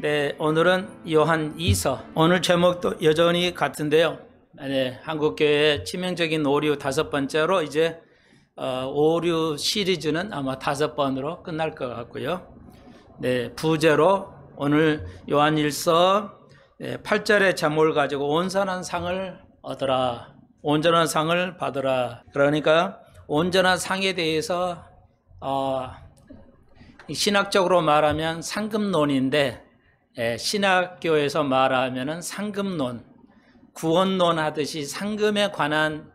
네, 오늘은 요한 2서. 오늘 제목도 여전히 같은데요. 네, 한국교회의 치명적인 오류 5번째로 이제 오류 시리즈는 아마 5번으로 끝날 것 같고요. 네, 부제로 오늘 요한 1서 8절의 제목을 가지고 온전한 상을 얻으라. 온전한 상을 받으라. 그러니까 온전한 상에 대해서 신학적으로 말하면 상급론인데, 신학교에서 말하면 상급론, 구원론 하듯이 상금에 관한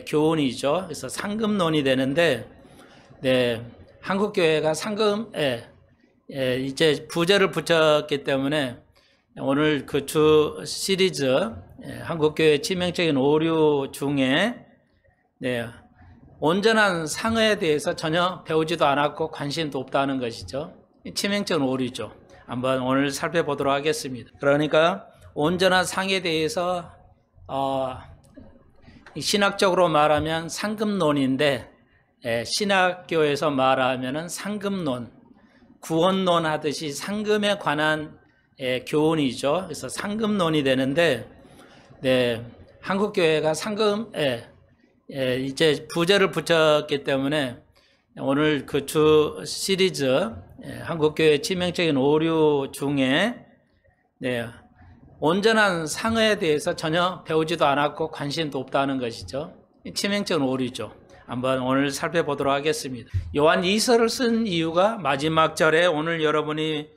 교훈이죠. 그래서 상급론이 되는데, 네, 한국교회가 상금에 이제 부제를 붙였기 때문에 오늘 그 주 시리즈 한국교회 치명적인 오류 중에 온전한 상에 대해서 전혀 배우지도 않았고 관심도 없다는 것이죠. 치명적인 오류죠. 한번 오늘 살펴보도록 하겠습니다. 그러니까 온전한 상에 대해서 신학적으로 말하면 상급론인데, 신학교에서 말하면 상급론, 구원론 하듯이 상금에 관한 교훈이죠. 그래서 상급론이 되는데, 네, 한국교회가 상금에 이제 부제를 붙였기 때문에 오늘 그 주 시리즈 한국교회 치명적인 오류 중에 온전한 상에 대해서 전혀 배우지도 않았고 관심도 없다는 것이죠. 치명적인 오류죠. 한번 오늘 살펴보도록 하겠습니다. 요한 2서를 쓴 이유가 마지막 절에 오늘 여러분이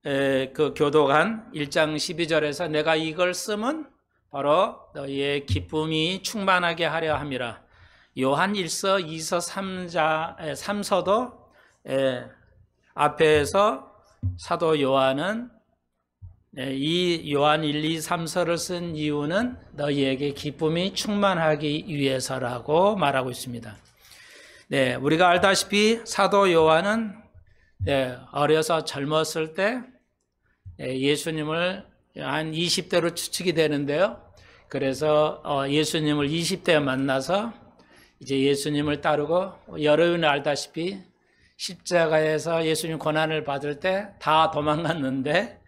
그 교독한 1장 12절에서 내가 이걸 쓰면 바로 너희의 기쁨이 충만하게 하려 함이라. 요한 1서, 2서, 3서도 앞에서 사도 요한은 이 요한 1, 2, 3서를 쓴 이유는 너희에게 기쁨이 충만하기 위해서라고 말하고 있습니다. 네, 우리가 알다시피 사도 요한은 어려서 젊었을 때 예수님을 한 20대로 추측이 되는데요. 그래서 예수님을 20대에 만나서 이제 예수님을 따르고, 여러분이 알다시피 십자가에서 예수님 고난을 받을 때 다 도망갔는데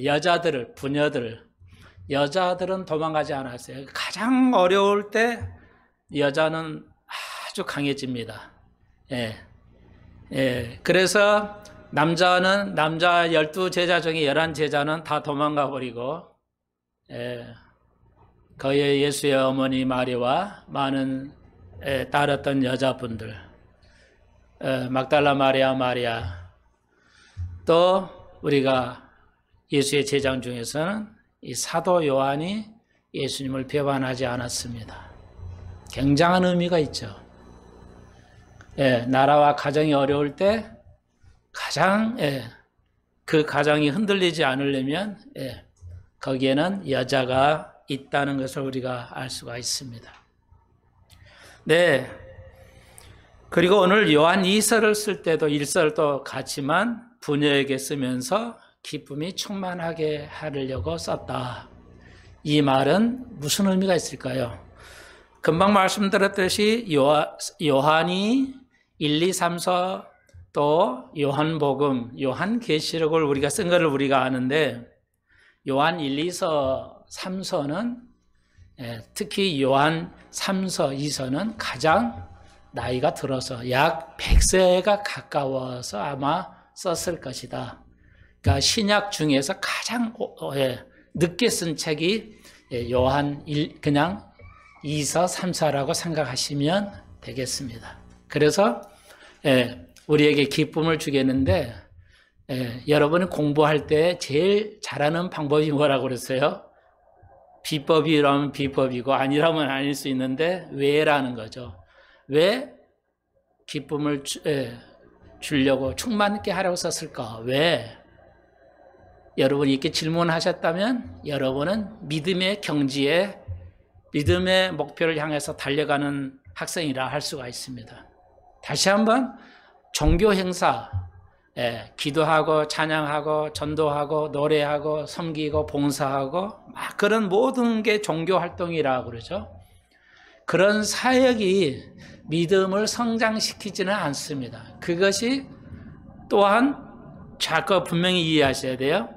여자들을, 여자들은 도망가지 않았어요. 가장 어려울 때 여자는 아주 강해집니다. 그래서 남자 12제자 중에 11제자는 다 도망가 버리고, 거의 예수의 어머니 마리와 많은 따랐던 여자분들, 막달라 마리아, 또 우리가 예수의 제자 중에서는 이 사도 요한이 예수님을 배반하지 않았습니다. 굉장한 의미가 있죠. 나라와 가정이 어려울 때 가장 그 가정이 흔들리지 않으려면 거기에는 여자가 있다는 것을 우리가 알 수가 있습니다. 네. 그리고 오늘 요한 2서를 쓸 때도 1서도 같지만 부녀에게 쓰면서 기쁨이 충만하게 하려고 썼다. 이 말은 무슨 의미가 있을까요? 금방 말씀드렸듯이 요한이 1, 2, 3서 또 요한복음, 요한계시록을 우리가 쓴 것을 우리가 아는데, 요한 1, 2서, 3서는 특히 요한 3서, 2서는 가장 나이가 들어서 약 100세가 가까워서 아마 썼을 것이다. 그러니까 신약 중에서 가장 늦게 쓴 책이 요한 1, 그냥 2서, 3서라고 생각하시면 되겠습니다. 그래서 우리에게 기쁨을 주겠는데, 여러분이 공부할 때 제일 잘하는 방법이 뭐라고 그랬어요? 비법이라면 비법이고 아니라면 아닐 수 있는데 왜라는 거죠. 왜 기쁨을 주려고 충만하게 하려고 썼을까? 왜? 여러분이 이렇게 질문하셨다면 여러분은 믿음의 경지에 믿음의 목표를 향해서 달려가는 학생이라 할 수가 있습니다. 다시 한번 종교 행사, 기도하고 찬양하고 전도하고 노래하고 섬기고 봉사하고 막 그런 모든 게 종교 활동이라고 그러죠. 그런 사역이 믿음을 성장시키지는 않습니다. 그것이 또한 자꾸 분명히 이해하셔야 돼요.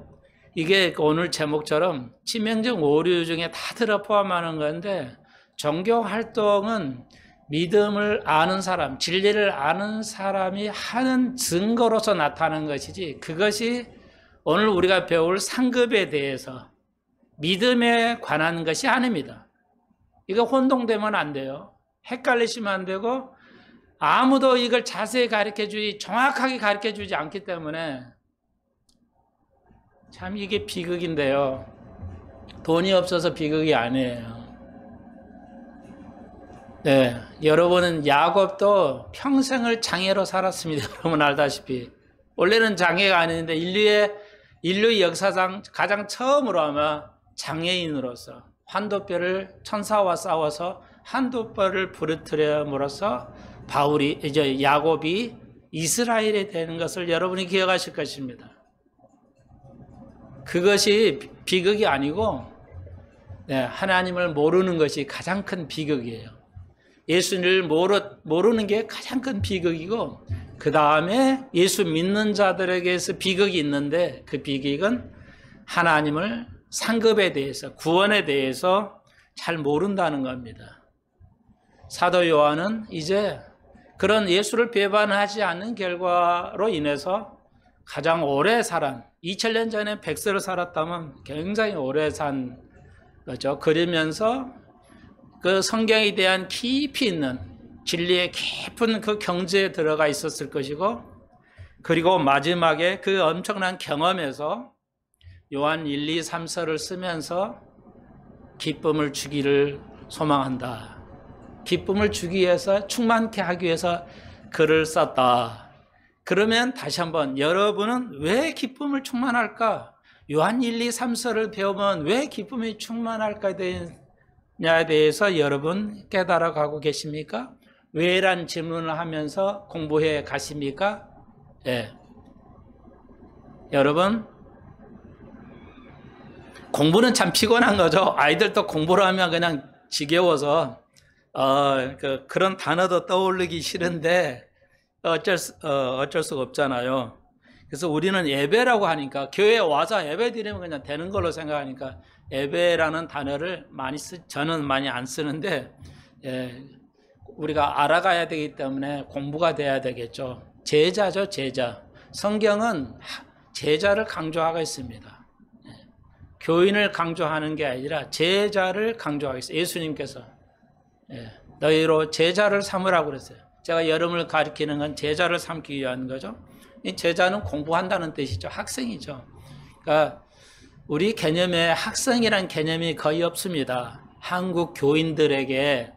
이게 오늘 제목처럼 치명적 오류 중에 다 들어 포함하는 건데, 종교 활동은 믿음을 아는 사람, 진리를 아는 사람이 하는 증거로서 나타나는 것이지, 그것이 오늘 우리가 배울 상급에 대해서 믿음에 관한 것이 아닙니다. 이거 혼동되면 안 돼요. 헷갈리시면 안 되고, 아무도 이걸 자세히 정확하게 가르쳐 주지 않기 때문에 참 이게 비극인데요. 돈이 없어서 비극이 아니에요. 네, 여러분은 야곱도 평생을 장애로 살았습니다. 여러분 알다시피. 원래는 장애가 아닌데 인류의 역사상 가장 처음으로 아마 장애인으로서 한돛뼈를 천사와 싸워서 한돛뼈를 부러뜨림으로써 야곱이 이스라엘이 되는 것을 여러분이 기억하실 것입니다. 그것이 비극이 아니고, 하나님을 모르는 것이 가장 큰 비극이에요. 예수를 모르는 게 가장 큰 비극이고, 그 다음에 예수 믿는 자들에게서 비극이 있는데, 그 비극은 하나님을 상급에 대해서, 구원에 대해서 잘 모른다는 겁니다. 사도 요한은 이제 그런 예수를 배반하지 않는 결과로 인해서 가장 오래 2000년 전에 100세를 살았다면 굉장히 오래 산 거죠. 그러면서 그 성경에 대한 깊이 있는 진리의 깊은 그 경지에 들어가 있었을 것이고, 그리고 마지막에 그 엄청난 경험에서 요한 1, 2, 3서를 쓰면서 기쁨을 주기를 소망한다. 기쁨을 주기 위해서, 충만케 하기 위해서 글을 썼다. 그러면 다시 한번, 여러분은 왜 기쁨을 충만할까? 요한 1, 2, 3서를 배우면 왜 기쁨이 충만할까에 대해서 여러분 깨달아 가고 계십니까? 왜란 질문을 하면서 공부해 가십니까? 예. 여러분, 공부는 참 피곤한 거죠. 아이들도 공부를 하면 그냥 지겨워서 그런 단어도 떠올리기 싫은데 어쩔 수가 없잖아요. 그래서 우리는 예배라고 하니까, 교회에 와서 예배 드리면 그냥 되는 걸로 생각하니까 예배라는 단어를 저는 많이 안 쓰는데, 우리가 알아가야 되기 때문에 공부가 돼야 되겠죠. 제자죠, 제자. 성경은 제자를 강조하고 있습니다. 교인을 강조하는 게 아니라 제자를 강조하고 있어요. 예수님께서 너희로 제자를 삼으라고 그랬어요. 제가 여러분을 가리키는 건 제자를 삼기 위한 거죠. 이 제자는 공부한다는 뜻이죠. 학생이죠. 그러니까 우리 개념에 학생이란 개념이 거의 없습니다. 한국 교인들에게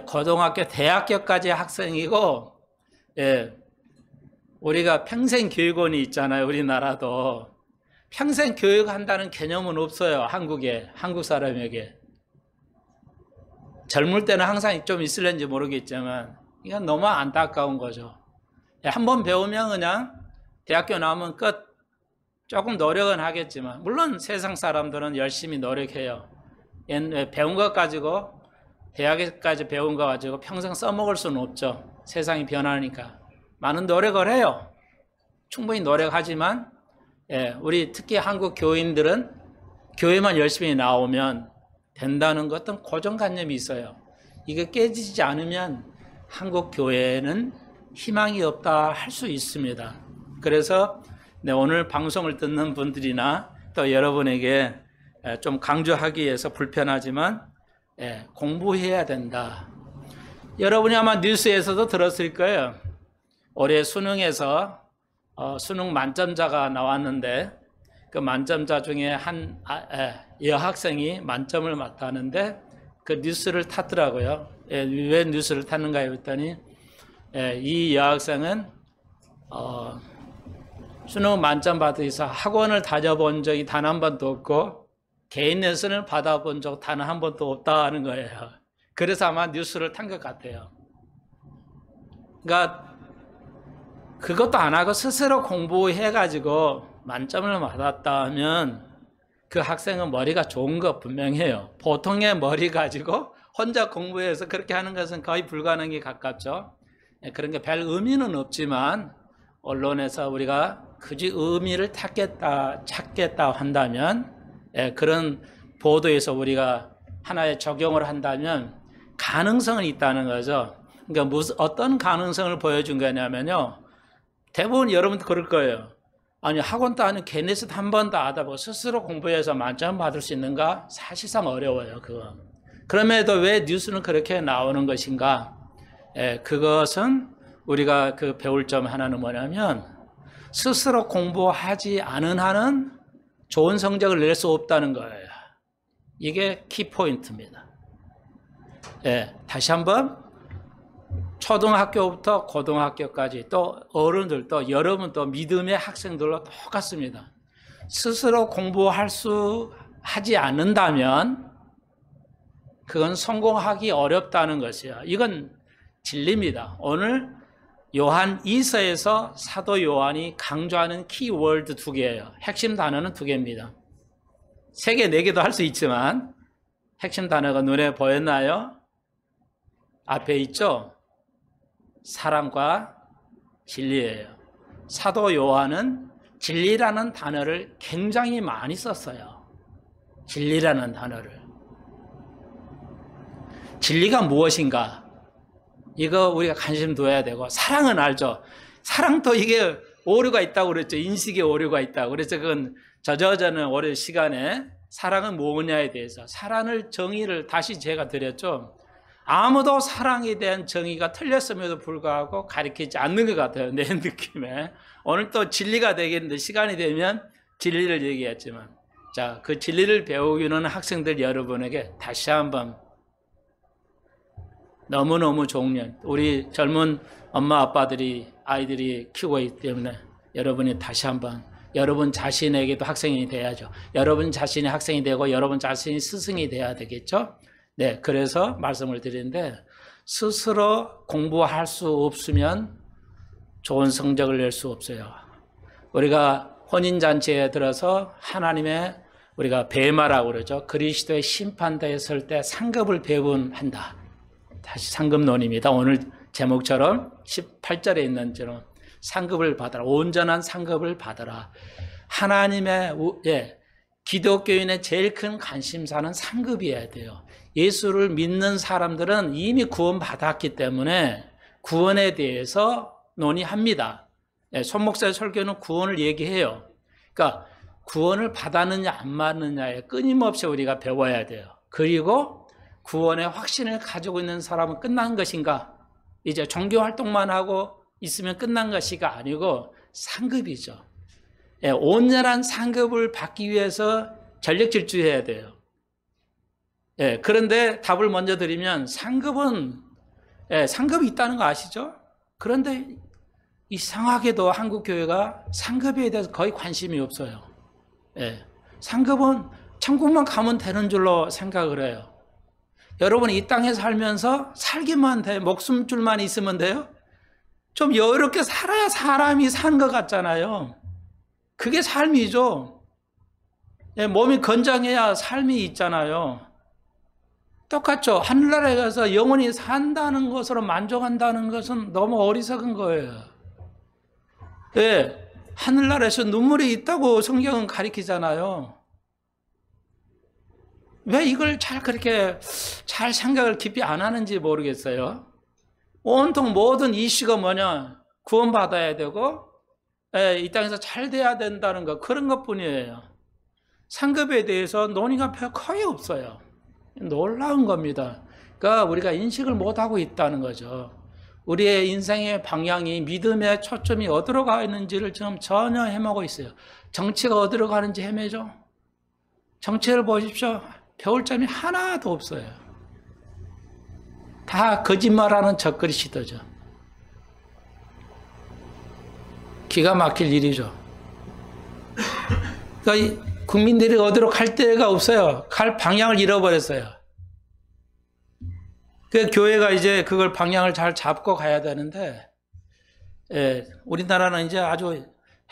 고등학교, 대학교까지 학생이고, 우리가 평생교육원이 있잖아요. 우리나라도. 평생 교육한다는 개념은 없어요. 한국 사람에게. 젊을 때는 항상 좀 있을는지 모르겠지만, 이건 너무 안타까운 거죠. 한번 배우면 그냥 대학교 나오면 끝. 조금 노력은 하겠지만, 물론 세상 사람들은 열심히 노력해요. 배운 것 가지고, 대학에까지 배운 거 가지고 평생 써먹을 수는 없죠. 세상이 변하니까. 많은 노력을 해요. 충분히 노력하지만, 우리 특히 한국 교인들은 교회만 열심히 나오면 된다는 것은 고정관념이 있어요. 이게 깨지지 않으면 한국 교회는 희망이 없다 할 수 있습니다. 그래서 오늘 방송을 듣는 분들이나 또 여러분에게 좀 강조하기 위해서 불편하지만 공부해야 된다. 여러분이 아마 뉴스에서도 들었을 거예요. 올해 수능에서 수능 만점자가 나왔는데, 그 만점자 중에 한 여학생이 만점을 맞다는데 그 뉴스를 탔더라고요. 왜 뉴스를 탔는가 했더니, 이 여학생은 수능 만점 받기 위해서 학원을 다녀본 적이 단 한 번도 없고 개인 레슨을 받아본 적 단 한 번도 없다는 거예요. 그래서 아마 뉴스를 탄 것 같아요. 그러니까 그것도 안 하고 스스로 공부해가지고 만점을 받았다면 그 학생은 머리가 좋은 거 분명해요. 보통의 머리 가지고 혼자 공부해서 그렇게 하는 것은 거의 불가능에 가깝죠. 그런 게 별 의미는 없지만 언론에서 우리가 굳이 의미를 찾겠다 한다면, 그런 보도에서 우리가 하나의 적용을 한다면 가능성은 있다는 거죠. 그러니까 어떤 가능성을 보여준 거냐면요. 대부분 여러분도 그럴 거예요. 아니, 학원도 아닌 개네스도 한 번도 안 하다 보고 스스로 공부해서 만점 받을 수 있는가? 사실상 어려워요, 그거. 그럼에도 왜 뉴스는 그렇게 나오는 것인가? 그것은 우리가 배울 점 하나는 뭐냐면, 스스로 공부하지 않은 한은 좋은 성적을 낼 수 없다는 거예요. 이게 키포인트입니다. 다시 한번, 초등학교부터 고등학교까지 또 어른들도 여러분도 믿음의 학생들로 똑같습니다. 스스로 하지 않는다면 그건 성공하기 어렵다는 것이야. 이건 진리입니다. 오늘 요한 2서에서 사도 요한이 강조하는 키워드 2개예요. 핵심 단어는 2개입니다. 3개, 4개도 할 수 있지만 핵심 단어가 눈에 보였나요? 앞에 있죠? 사랑과 진리예요. 사도 요한은 진리라는 단어를 굉장히 많이 썼어요. 진리라는 단어를. 진리가 무엇인가? 이거 우리가 관심 둬야 되고, 사랑은 알죠. 사랑도 이게 오류가 있다고 그랬죠. 인식에 오류가 있다고. 그래서 그건 저저저는 오랜 시간에 사랑은 뭐냐에 대해서 사랑을 정의를 다시 제가 드렸죠. 아무도 사랑에 대한 정의가 틀렸음에도 불구하고 가르치지 않는 것 같아요. 내 느낌에. 오늘 또 진리가 되겠는데 시간이 되면 진리를 얘기했지만, 자, 그 진리를 배우기는 학생들 여러분에게 다시 한번 너무너무 좋은 일, 우리 젊은 엄마 아빠들이 아이들이 키우고 있기 때문에 여러분이 다시 한번 여러분 자신에게도 학생이 돼야죠. 여러분 자신이 학생이 되고 여러분 자신이 스승이 돼야 되겠죠. 네, 그래서 말씀을 드리는데, 스스로 공부할 수 없으면 좋은 성적을 낼 수 없어요. 우리가 혼인잔치에 들어서 하나님의 우리가 베마라고 그러죠. 그리스도의 심판대에 설 때 상급을 배분한다. 다시 상급론입니다. 오늘 제목처럼 18절에 있는 처럼 상급을 받아라. 온전한 상급을 받아라. 하나님의 기독교인의 제일 큰 관심사는 상급이어야 돼요. 예수를 믿는 사람들은 이미 구원받았기 때문에 구원에 대해서 논의합니다. 손 목사의 설교는 구원을 얘기해요. 그러니까 구원을 받았느냐 안 받느냐에 끊임없이 우리가 배워야 돼요. 그리고 구원의 확신을 가지고 있는 사람은 끝난 것인가? 이제 종교 활동만 하고 있으면 끝난 것이가 아니고 상급이죠. 온전한 상급을 받기 위해서 전력 질주해야 돼요. 그런데 답을 먼저 드리면 상급이 있다는 거 아시죠? 그런데 이상하게도 한국 교회가 상급에 대해서 거의 관심이 없어요. 상급은 천국만 가면 되는 줄로 생각을 해요. 여러분 이 땅에 살면서 살기만 돼. 목숨줄만 있으면 돼요? 좀 여유롭게 살아야 사람이 산 것 같잖아요. 그게 삶이죠. 몸이 건장해야 삶이 있잖아요. 똑같죠. 하늘나라에 가서 영원히 산다는 것으로 만족한다는 것은 너무 어리석은 거예요. 하늘나라에서 눈물이 있다고 성경은 가리키잖아요. 왜 이걸 그렇게 잘 생각을 깊이 안 하는지 모르겠어요. 온통 모든 이슈가 뭐냐? 구원받아야 되고, 이 땅에서 잘 돼야 된다는 것, 그런 것 뿐이에요. 상급에 대해서 논의가 거의 없어요. 놀라운 겁니다. 그러니까 우리가 인식을 못하고 있다는 거죠. 우리의 인생의 방향이 믿음의 초점이 어디로 가 있는지를 지금 전혀 헤매고 있어요. 정치가 어디로 가는지 헤매죠. 정치를 보십시오. 배울 점이 하나도 없어요. 다 거짓말하는 적그리 시도죠. 기가 막힐 일이죠. 그러니까 국민들이 어디로 갈 데가 없어요. 갈 방향을 잃어버렸어요. 그 교회가 이제 그걸 방향을 잘 잡고 가야 되는데, 우리나라는 이제 아주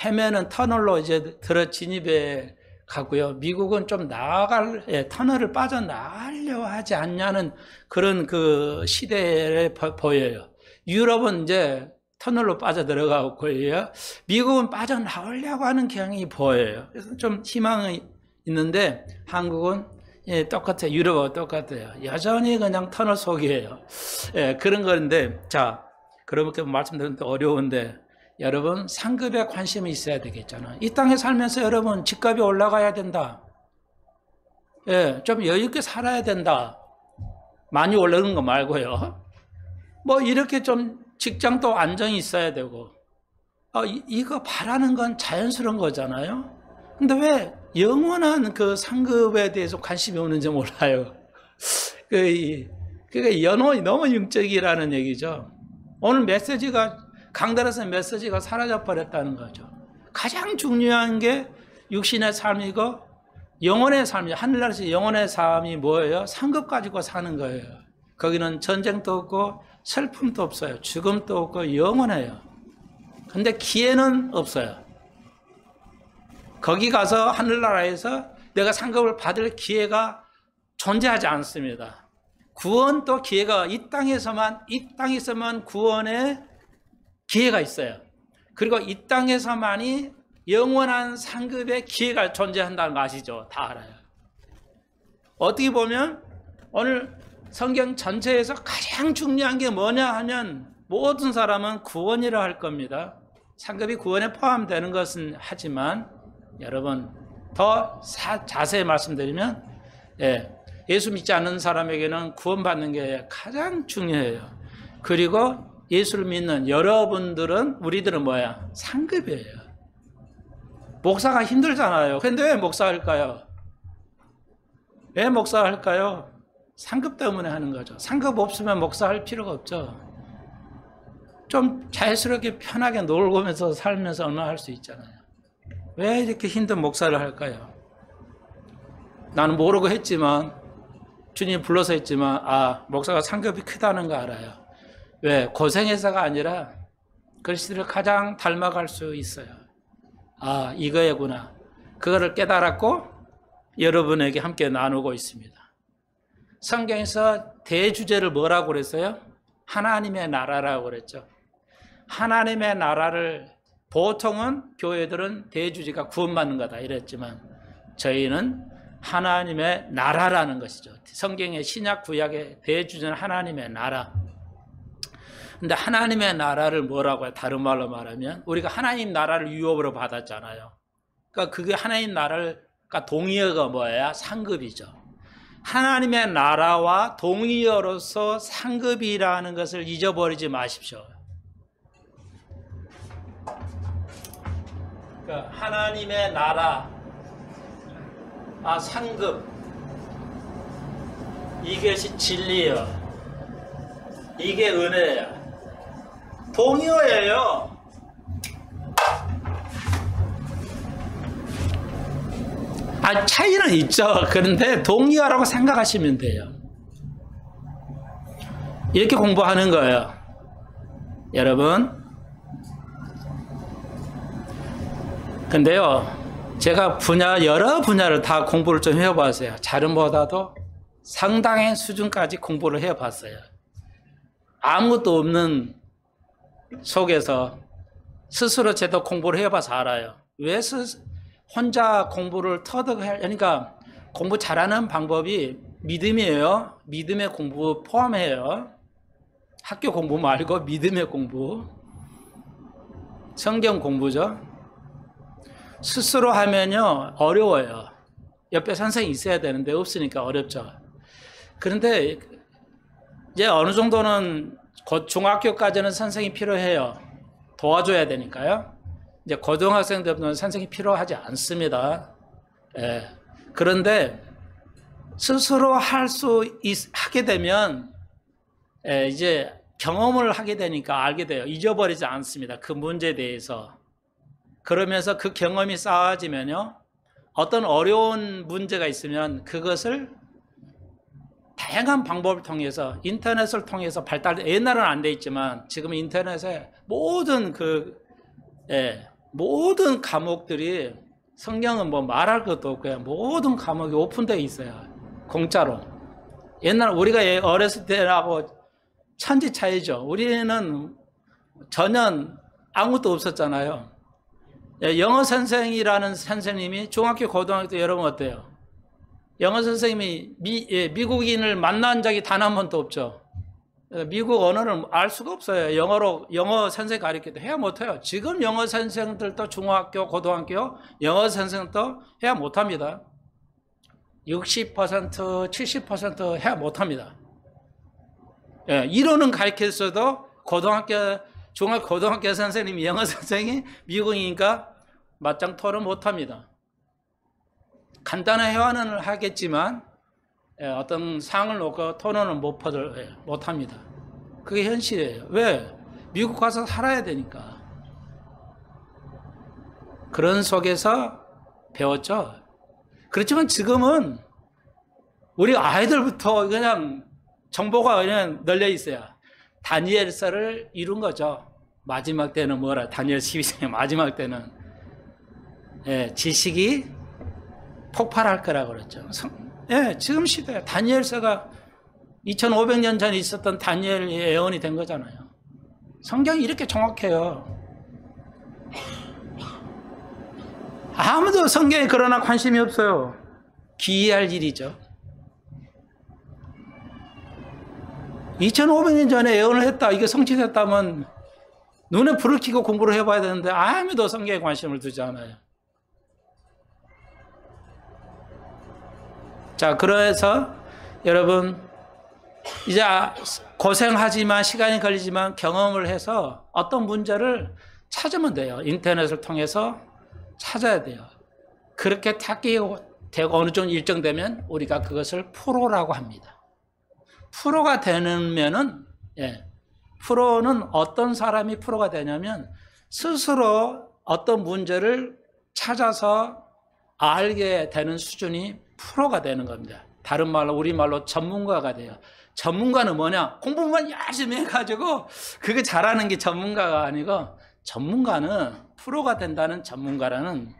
헤매는 터널로 이제 진입해 가고요. 미국은 좀 터널을 빠져나가려 하지 않냐는 그런 그 시대에 보여요. 유럽은 이제 터널로 빠져들어가고 있고요. 미국은 빠져나오려고 하는 경향이 보여요. 그래서 좀 희망이 있는데 한국은 예, 똑같아요. 유럽하고 똑같아요. 여전히 그냥 터널 속이에요. 예, 그런 건데, 자, 그렇게 말씀드리는 어려운데, 여러분, 상급에 관심이 있어야 되겠잖아요. 이 땅에 살면서 여러분, 집값이 올라가야 된다. 예, 좀 여유있게 살아야 된다. 많이 올라가는 거 말고요. 뭐, 이렇게 좀 직장도 안정이 있어야 되고, 이거 바라는 건 자연스러운 거잖아요. 근데 왜 영원한 그 상급에 대해서 관심이 없는지 몰라요. 그게 연원이 너무 영적이라는 얘기죠. 오늘 메시지가, 강단에서 메시지가 사라져 버렸다는 거죠. 가장 중요한 게 육신의 삶이고 영혼의 삶이, 하늘나라에서 영혼의 삶이 뭐예요? 상급 가지고 사는 거예요. 거기는 전쟁도 없고 슬픔도 없어요. 죽음도 없고 영원해요. 근데 기회는 없어요. 거기 가서 하늘나라에서 내가 상급을 받을 기회가 존재하지 않습니다. 구원도 기회가 이 땅에서만 구원의 기회가 있어요. 그리고 이 땅에서만이 영원한 상급의 기회가 존재한다는 거 아시죠? 다 알아요. 어떻게 보면 오늘 성경 전체에서 가장 중요한 게 뭐냐 하면 모든 사람은 구원이라 할 겁니다. 상급이 구원에 포함되는 것은 하지만 여러분 더 자세히 말씀드리면 예수 믿지 않는 사람에게는 구원받는 게 가장 중요해요. 그리고 예수를 믿는 여러분들은 우리들은 뭐야? 상급이에요. 목사가 힘들잖아요. 근데 왜 목사할까요? 왜 목사할까요? 상급 때문에 하는 거죠. 상급 없으면 목사할 필요가 없죠. 좀 자연스럽게 편하게 놀고면서 살면서 얼마나 할 수 있잖아요. 왜 이렇게 힘든 목사를 할까요? 나는 모르고 했지만 주님 불러서 했지만 목사가 상급이 크다는 거 알아요. 왜? 고생해서가 아니라 그리스도를 가장 닮아갈 수 있어요. 이거구나. 그거를 깨달았고 여러분에게 함께 나누고 있습니다. 성경에서 대주제를 뭐라고 그랬어요? 하나님의 나라라고 그랬죠. 하나님의 나라를 보통은 교회들은 대주제가 구원받는 거다 이랬지만 저희는 하나님의 나라라는 것이죠. 성경의 신약 구약의 대주제는 하나님의 나라. 근데 하나님의 나라를 뭐라고 해요? 다른 말로 말하면 우리가 하나님 나라를 유업으로 받았잖아요. 그러니까 그게 하나님 나라를 동의어가 뭐야? 상급이죠. 하나님의 나라와 동의어로서 상급이라는 것을 잊어버리지 마십시오. 그러니까 하나님의 나라, 상급, 이것이 진리여, 이게 은혜야. 동의어예요. 차이는 있죠. 그런데 동의어라고 생각하시면 돼요. 이렇게 공부하는 거예요. 여러분. 근데요, 제가 여러 분야를 다 공부를 좀 해봤어요. 자른보다도 상당한 수준까지 공부를 해봤어요. 아무것도 없는 속에서 스스로 제도 공부를 해봐서 알아요. 왜 혼자 공부를 그러니까 공부 잘하는 방법이 믿음이에요. 믿음의 공부 포함해요. 학교 공부 말고 믿음의 공부. 성경 공부죠. 스스로 하면요 어려워요. 옆에 선생님이 있어야 되는데 없으니까 어렵죠. 그런데 이제 어느 정도는 중학교까지는 선생님이 필요해요. 도와줘야 되니까요. 이제 고등학생들은 선생님이 필요하지 않습니다. 그런데 스스로 하게 되면 이제 경험을 하게 되니까 알게 돼요. 잊어버리지 않습니다. 그 문제에 대해서. 그러면서 그 경험이 쌓아지면요. 어떤 어려운 문제가 있으면 그것을 다양한 방법을 통해서 인터넷을 통해서 옛날은 안 돼 있지만 지금 인터넷에 모든 모든 과목들이 성경은 뭐 말할 것도 없고요. 모든 과목이 오픈되어 있어요. 공짜로. 옛날 우리가 어렸을 때하고 천지 차이죠. 우리는 전혀 아무것도 없었잖아요. 영어 선생이라는 선생님이 중학교, 고등학교 때 여러분 어때요? 영어 선생님이 미국인을 만난 적이 단 한 번도 없죠. 미국 언어를 알 수가 없어요. 영어 선생 가르쳐도 해야 못해요. 지금 영어 선생들도 중학교, 고등학교 영어 선생도 해야 못합니다. 60%, 70% 해야 못합니다. 예, 이론은 가르쳤어도 중학교, 고등학교 선생님이 영어 선생이 미국이니까 맞짱 토론 못합니다. 간단한 회화는 하겠지만 어떤 상을 놓고 토론을 못합니다. 그게 현실이에요. 왜? 미국 가서 살아야 되니까. 그런 속에서 배웠죠. 그렇지만 지금은 우리 아이들부터 그냥 정보가 그냥 널려 있어요. 다니엘서를 이룬 거죠. 마지막 때는 뭐라? 다니엘 12장의 마지막 때는 지식이 폭발할 거라고 그랬죠. 지금 시대에 다니엘서가 2500년 전에 있었던 다니엘이 예언이 된 거잖아요. 성경이 이렇게 정확해요. 아무도 성경에 그러나 관심이 없어요. 기이할 일이죠. 2500년 전에 예언을 했다. 이게 성취됐다면 눈에 불을 켜고 공부를 해봐야 되는데 아무도 성경에 관심을 두지 않아요. 자, 그래서 여러분 이제 고생하지만 시간이 걸리지만 경험을 해서 어떤 문제를 찾으면 돼요. 인터넷을 통해서 찾아야 돼요. 그렇게 찾기 되고 어느 정도 일정되면 우리가 그것을 프로라고 합니다. 프로가 되면은 프로는 어떤 사람이 프로가 되냐면 스스로 어떤 문제를 찾아서 알게 되는 수준이 프로가 되는 겁니다. 다른 말로 우리말로 전문가가 돼요. 전문가는 뭐냐? 공부만 열심히 해가지고 그게 잘하는 게 전문가가 아니고 전문가는 프로가 된다는 전문가라는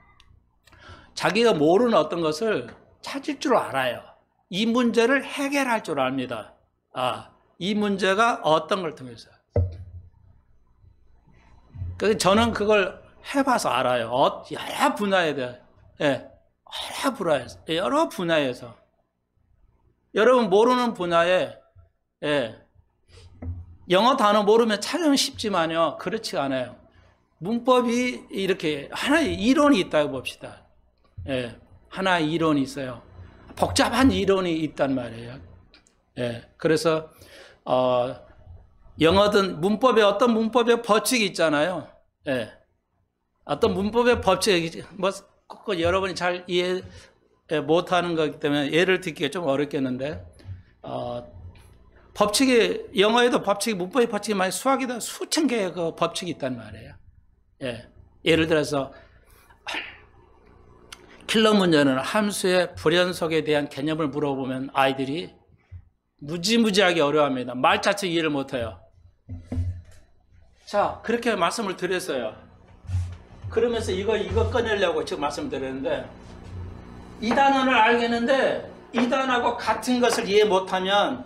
자기가 모르는 어떤 것을 찾을 줄 알아요. 이 문제를 해결할 줄 압니다. 이 문제가 어떤 걸 통해서. 그래서 저는 그걸 해봐서 알아요. 여러 분야에 대해. 여러 분야에서. 여러분 모르는 분야에 영어 단어 모르면 찾으면 쉽지만요. 그렇지 않아요. 문법이 이렇게 하나의 이론이 있다고 봅시다. 하나의 이론이 있어요. 복잡한 이론이 있단 말이에요. 그래서 영어든 문법에 어떤 문법의 법칙이 있잖아요. 어떤 문법의 법칙이 여러분이 잘 이해 못하는 거기 때문에 예를 듣기가 좀 어렵겠는데 법칙이 영어에도 법칙이 문법의 법칙이 많이 수학에도 수천 개의 그 법칙이 있단 말이에요. 예를 들어서 킬러 문제는 함수의 불연속에 대한 개념을 물어보면 아이들이 무지무지하게 어려워합니다. 말 자체 이해를 못해요. 자, 그렇게 말씀을 드렸어요. 그러면서 이거 꺼내려고 지금 말씀드렸는데 이 단어를 알겠는데 이 단어하고 같은 것을 이해 못하면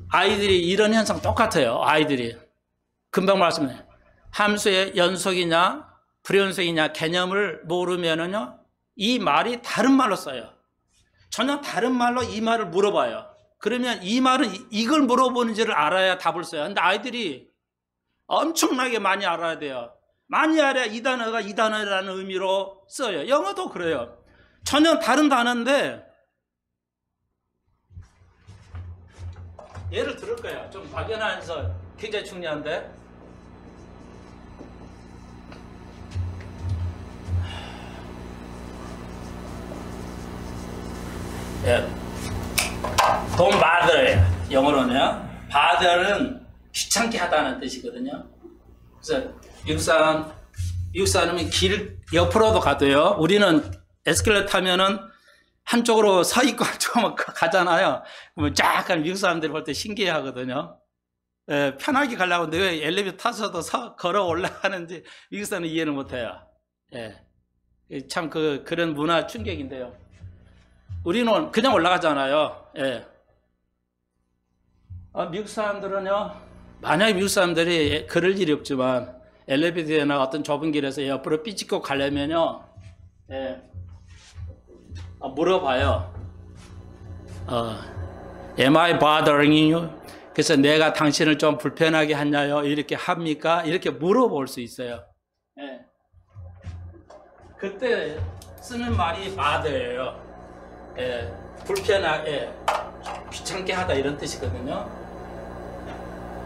아이들이 이런 현상 똑같아요. 아이들이 금방 말씀해요. 함수의 연속이냐 불연속이냐 개념을 모르면은요 이 말이 다른 말로 써요. 전혀 다른 말로 이 말을 물어봐요. 그러면 이 말은 이걸 물어보는지를 알아야 답을 써요. 근데 아이들이 엄청나게 많이 알아야 돼요. 많이 알아야 이 단어가 이 단어라는 의미로 써요. 영어도 그래요. 전혀 다른 단어인데 예를 들을 거예요. 좀 막연하면서 굉장히 중요한데 돈 bother예요. 영어로는요. bother는 귀찮게 하다는 뜻이거든요. 그래서 미국 사람이 길 옆으로도 가도요. 우리는 에스컬레이터 타면은 한쪽으로 서 있고 한쪽으로 가잖아요. 그러면 약간 미국 사람들이 볼 때 신기해 하거든요. 편하게 가려고 하는데 왜 엘리베이터 타서도 걸어 올라가는지 미국 사람은 이해를 못 해요. 참 그런 문화 충격인데요. 우리는 그냥 올라가잖아요. 미국 사람들은요, 만약에 미국 사람들이 그럴 일이 없지만 엘리베이터나 어떤 좁은 길에서 옆으로 삐찍고 가려면요, 예, 물어봐요. Am I bothering you? 그래서 내가 당신을 좀 불편하게 하냐요? 이렇게 합니까? 이렇게 물어볼 수 있어요. 예. 그때 쓰는 말이 bothers예요. 예, 불편하게, 귀찮게 하다 이런 뜻이거든요.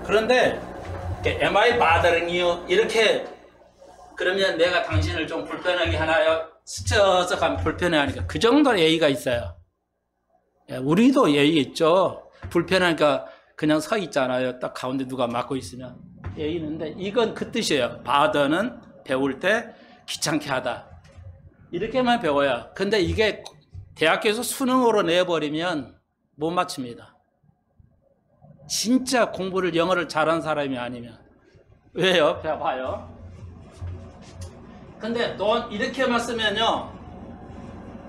그런데 Am I bothering you? 이렇게 그러면 내가 당신을 좀 불편하게 하나요? 스쳐서 가면 불편해하니까 그 정도 예의가 있어요. 예, 우리도 예의 있죠. 불편하니까 그냥 서 있잖아요. 딱 가운데 누가 맡고 있으면 예의 있는데 이건 그 뜻이에요. bother는 배울 때 귀찮게 하다 이렇게만 배워요. 근데 이게 대학교에서 수능으로 내버리면 못 맞춥니다. 진짜 공부를 영어를 잘한 사람이 아니면. 왜요? 봐요. 근데 넌 이렇게만 쓰면요,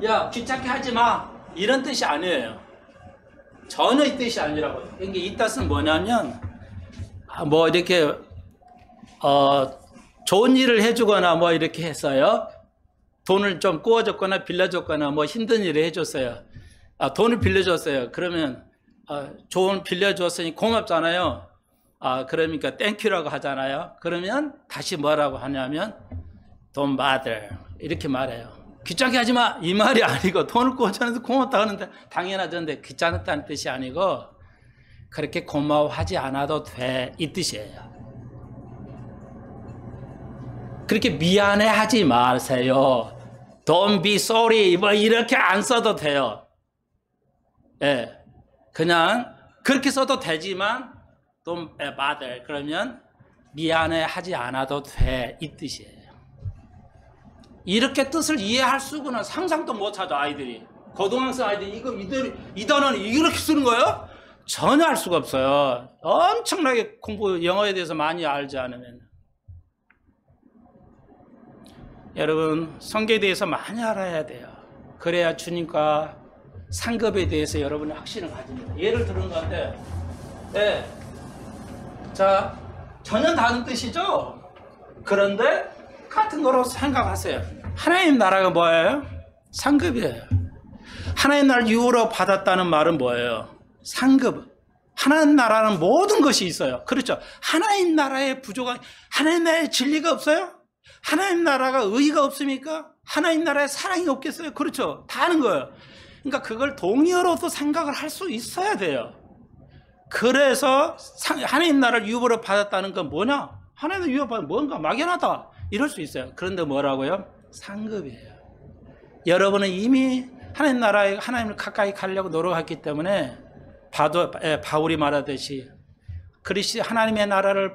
야 귀찮게 하지 마 이런 뜻이 아니에요. 전혀 이 뜻이 아니라고요. 그러니까 이 뜻은 뭐냐면 뭐 이렇게 좋은 일을 해주거나 뭐 이렇게 했어요. 돈을 좀 구워줬거나 빌려줬거나 뭐 힘든 일을 해줬어요. 돈을 빌려줬어요. 그러면 좋은 빌려줬으니 고맙잖아요. 그러니까 땡큐라고 하잖아요. 그러면 다시 뭐라고 하냐면 Don't bother 이렇게 말해요. 귀찮게 하지 마 이 말이 아니고 돈을 구워줬는데 고맙다 하는데 당연하던데 귀찮다는 뜻이 아니고 그렇게 고마워하지 않아도 돼 이 뜻이에요. 그렇게 미안해하지 마세요. Don't be sorry 뭐 이렇게 안 써도 돼요. 예, 그냥 그렇게 써도 되지만 Don't bother 그러면 미안해하지 않아도 돼 이 뜻이에요. 이렇게 뜻을 이해할 수는 상상도 못하죠. 아이들이 고등학생 아이들이 이 단어는 이렇게 쓰는 거예요? 전혀 알 수가 없어요. 엄청나게 영어에 대해서 많이 알지 않으면. 여러분 성경에 대해서 많이 알아야 돼요. 그래야 주님과 상급에 대해서 여러분이 확신을 가집니다. 예를 들은 건데, 네, 자 전혀 다른 뜻이죠. 그런데 같은 거로 생각하세요. 하나님 나라가 뭐예요? 상급이에요. 하나님 나라를 유업으로 받았다는 말은 뭐예요? 상급. 하나님 나라는 모든 것이 있어요. 그렇죠. 하나님 나라의 부족한, 하나님 나라의 진리가 없어요? 하나님 나라가 의의가 없습니까? 하나님 나라에 사랑이 없겠어요? 그렇죠. 다 하는 거예요. 그러니까 그걸 동의어로도 생각을 할 수 있어야 돼요. 그래서 하나님 나라를 유업으로 받았다는 건 뭐냐? 하나님 유업 받으면 뭔가 막연하다 이럴 수 있어요. 그런데 뭐라고요? 상급이에요. 여러분은 이미 하나님 나라에 하나님을 가까이 가려고 노력했기 때문에 바울이 말하듯이 하나님의 나라를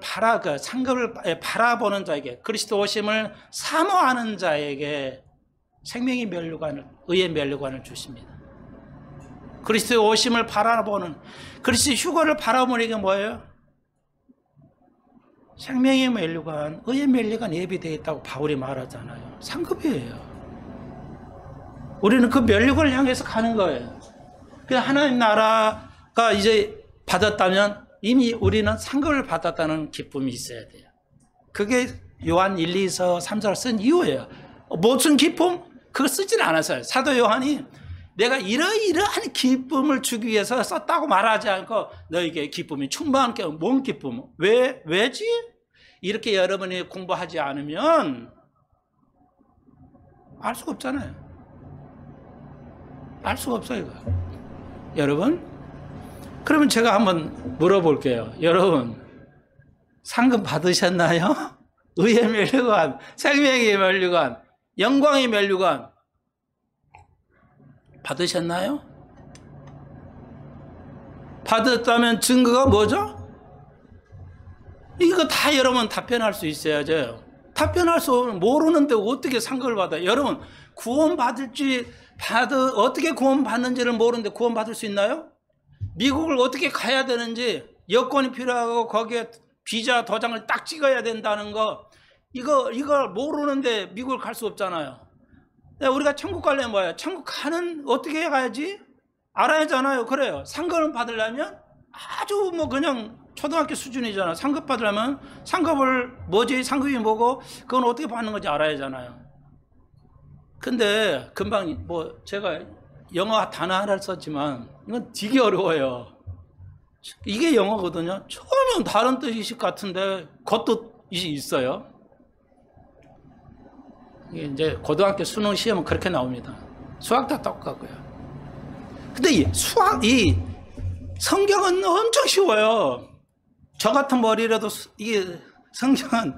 상급을 바라보는 자에게, 그리스도 오심을 사모하는 자에게 생명의 면류관을, 의의 면류관을 주십니다. 그리스도 오심을 바라보는, 그리스도 휴거를 바라보는 게 뭐예요? 생명의 면류관, 의의 면류관 예비되어 있다고 바울이 말하잖아요. 상급이에요. 우리는 그 면류관을 향해서 가는 거예요. 그래서 하나님 나라가 이제 받았다면 이미 우리는 상급을 받았다는 기쁨이 있어야 돼요. 그게 요한 1, 2서 3서를 쓴 이유예요. 무슨 기쁨? 그거 쓰지는 않았어요. 사도 요한이 내가 이러이러한 기쁨을 주기 위해서 썼다고 말하지 않고 너에게 기쁨이 충만한 게 뭔 기쁨? 왜지? 이렇게 여러분이 공부하지 않으면 알 수가 없잖아요. 알 수가 없어요. 이거. 여러분, 그러면 제가 한번 물어볼게요. 여러분, 상금 받으셨나요? 의의 면류관, 생명의 면류관, 영광의 면류관 받으셨나요? 받았다면 증거가 뭐죠? 이거 다 여러분 답변할 수 있어야죠. 답변할 수 없는, 모르는데 어떻게 상급을 받아요? 여러분, 어떻게 구원받는지를 모르는데 구원받을 수 있나요? 미국을 어떻게 가야 되는지, 여권이 필요하고 거기에 비자 도장을 딱 찍어야 된다는 거, 이걸 모르는데 미국을 갈 수 없잖아요. 우리가 천국 가려면 뭐예요? 천국 어떻게 가야지? 알아야 하잖아요. 그래요. 상급을 받으려면 아주 그냥 초등학교 수준이잖아. 상급 받으려면 상급을 뭐지? 상급이 뭐고 그건 어떻게 받는 건지 알아야 하잖아요. 근데 금방 뭐 제가 영어 단어 하나를 썼지만 이건 되게 어려워요. 이게 영어거든요. 전혀 다른 뜻이 같은데 겉뜻이 있어요. 이게 이제 고등학교 수능 시험은 그렇게 나옵니다. 수학도 똑같고요. 근데 이 성경은 엄청 쉬워요. 저 같은 머리라도 이게 성경은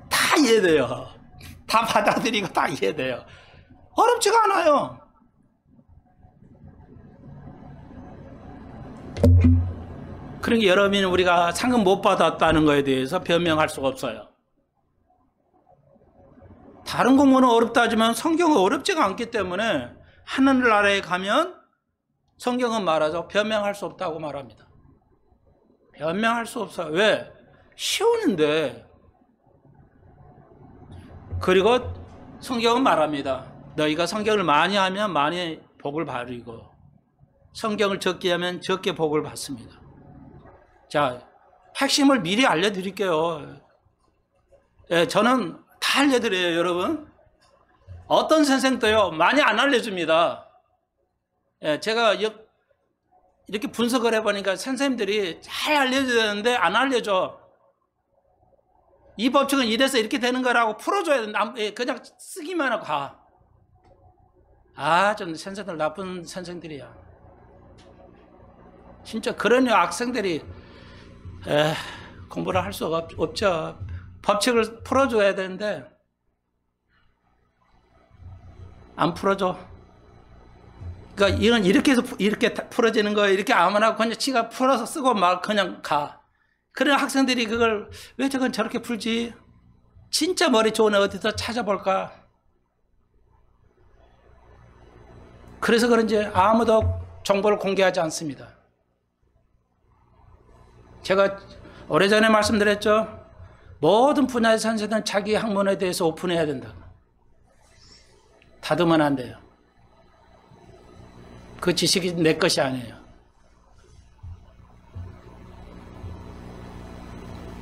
다 이해돼요. 다 받아들이고 다 이해돼요. 어렵지가 않아요. 그러니까 여러분이 우리가 상금 못 받았다는 거에 대해서 변명할 수가 없어요. 다른 공부는 어렵다 하지만 성경은 어렵지가 않기 때문에 하늘나라에 가면 성경은 말하죠. 변명할 수 없다고 말합니다. 변명할 수 없어요. 왜? 쉬우는데. 그리고 성경은 말합니다. 너희가 성경을 많이 하면 많이 복을 받으리고 성경을 적게 하면 적게 복을 받습니다. 자, 핵심을 미리 알려드릴게요. 예, 저는 다 알려드려요, 여러분. 어떤 선생도요, 많이 안 알려줍니다. 예, 제가 이렇게 분석을 해보니까 선생님들이 잘 알려줘야 되는데 안 알려줘. 이 법칙은 이래서 이렇게 되는 거라고 풀어줘야 되는데 그냥 쓰기만 하고 가. 아, 좀 선생들 나쁜 선생들이야. 진짜 그런 학생들이 공부를 할 수가 없죠. 법칙을 풀어줘야 되는데 안 풀어줘. 그러니까 이건 이렇게 해서 이렇게 풀어지는 거예요. 이렇게 아무나 그냥 지가 풀어서 쓰고 막 그냥 가. 그런 학생들이 그걸 왜 저건 저렇게 풀지? 진짜 머리 좋은 애 어디서 찾아볼까? 그래서 그런지 아무도 정보를 공개하지 않습니다. 제가 오래전에 말씀드렸죠. 모든 분야의 선생들은 자기 학문에 대해서 오픈해야 된다. 닫으면 안 돼요. 그 지식이 내 것이 아니에요.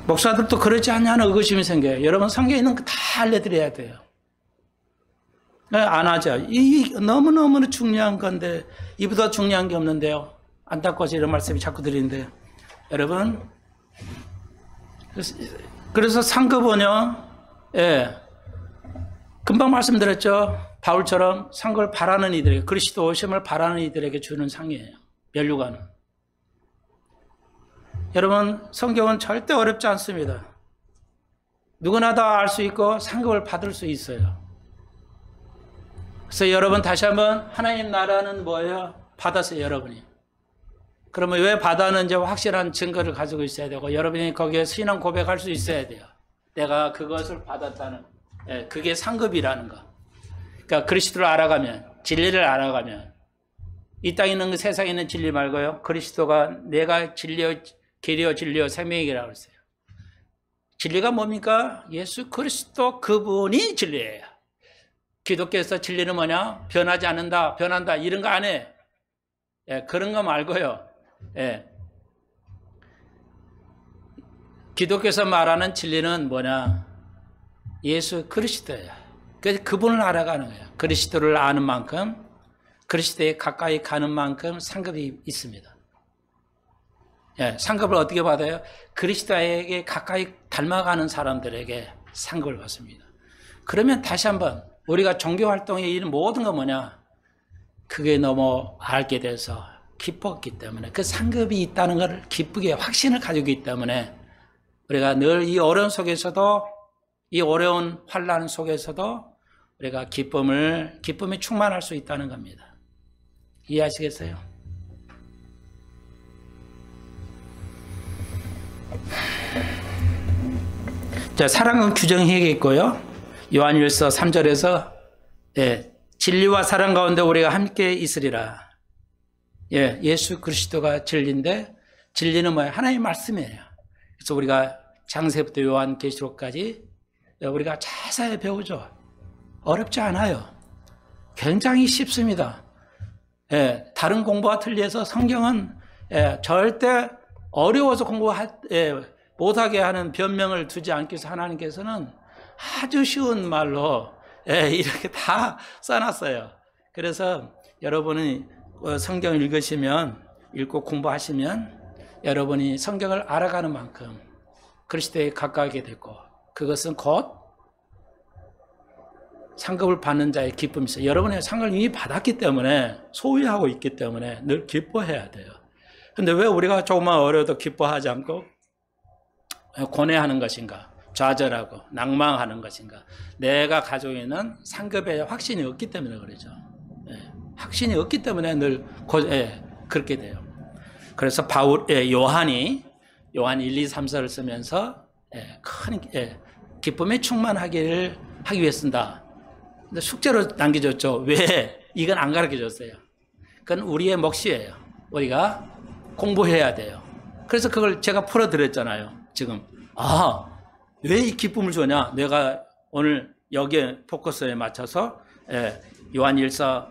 목사들도 그러지 않냐는 의구심이 생겨요. 여러분 성경에 있는 거 다 알려드려야 돼요. 안 하죠. 이 너무너무 중요한 건데 이보다 중요한 게 없는데요. 안타까워서 이런 말씀이 자꾸 드리는데 여러분 그래서 상급은요. 예, 금방 말씀드렸죠. 바울처럼 상급을 바라는 이들에게 그리스도 오심을 바라는 이들에게 주는 상이에요. 면류관은. 여러분 성경은 절대 어렵지 않습니다. 누구나 다 알 수 있고 상급을 받을 수 있어요. 그래서 여러분 다시 한번 하나님 나라는 뭐예요? 받았어요. 여러분이. 그러면 왜 받았는지 확실한 증거를 가지고 있어야 되고 여러분이 거기에 신앙 고백할 수 있어야 돼요. 내가 그것을 받았다는 그게 상급이라는 거. 그러니까 그리스도를 알아가면 진리를 알아가면 이 땅에 있는 그 세상에 있는 진리 말고요. 그리스도가 내가 진리요 길이요 진리요 생명이라고 했어요. 진리가 뭡니까? 예수 그리스도 그분이 진리예요. 기독교에서 진리는 뭐냐? 변하지 않는다, 변한다 이런 거 안 해. 그런 거 말고요. 기독교에서 말하는 진리는 뭐냐? 예수 그리스도예요. 그래서 그분을 알아가는 거예요. 그리스도를 아는 만큼 그리스도에 가까이 가는 만큼 상급이 있습니다. 상급을 어떻게 받아요? 그리스도에게 가까이 닮아가는 사람들에게 상급을 받습니다. 그러면 다시 한번 우리가 종교활동에 이런 모든 건 뭐냐? 그게 너무 알게 돼서 기뻤기 때문에 그 상급이 있다는 것을 기쁘게 확신을 가지고 있기 때문에 우리가 늘 이 어려운 속에서도 이 어려운 환난 속에서도 우리가 기쁨이 충만할 수 있다는 겁니다. 이해하시겠어요? 자, 사랑은 규정해야겠고요. 요한일서 3절에서 진리와 사랑 가운데 우리가 함께 있으리라. 예수 그리스도가 진리인데 진리는 뭐예요? 하나님의 말씀이에요. 그래서 우리가 창세부터 요한계시록까지 우리가 자세히 배우죠. 어렵지 않아요. 굉장히 쉽습니다. 다른 공부와 틀려서 성경은 절대 어려워서 못하게 하는 변명을 두지 않기 위해서 하나님께서는 아주 쉬운 말로 이렇게 다 써놨어요. 그래서 여러분이 성경을 읽고 공부하시면 여러분이 성경을 알아가는 만큼 그리스도에 가까워지게 되고, 그것은 곧 상급을 받는 자의 기쁨이 있어요. 여러분의 상급을 이미 받았기 때문에, 소유하고 있기 때문에 늘 기뻐해야 돼요. 근데 왜 우리가 조금만 어려도 기뻐하지 않고 고뇌하는 것인가? 좌절하고 낭망하는 것인가? 내가 가지고 있는 상급에 확신이 없기 때문에 그러죠. 확신이 없기 때문에 늘 그렇게 돼요. 그래서 요한이 1, 2, 3, 4를 쓰면서 큰 기쁨에 충만하기를 하기 위해 쓴다. 근데 숙제로 남겨줬죠. 왜? 이건 안 가르쳐줬어요. 그건 우리의 몫이에요. 우리가 공부해야 돼요. 그래서 그걸 제가 풀어드렸잖아요. 지금 왜 이 기쁨을 주냐? 내가 오늘 여기에 포커스에 맞춰서 요한2서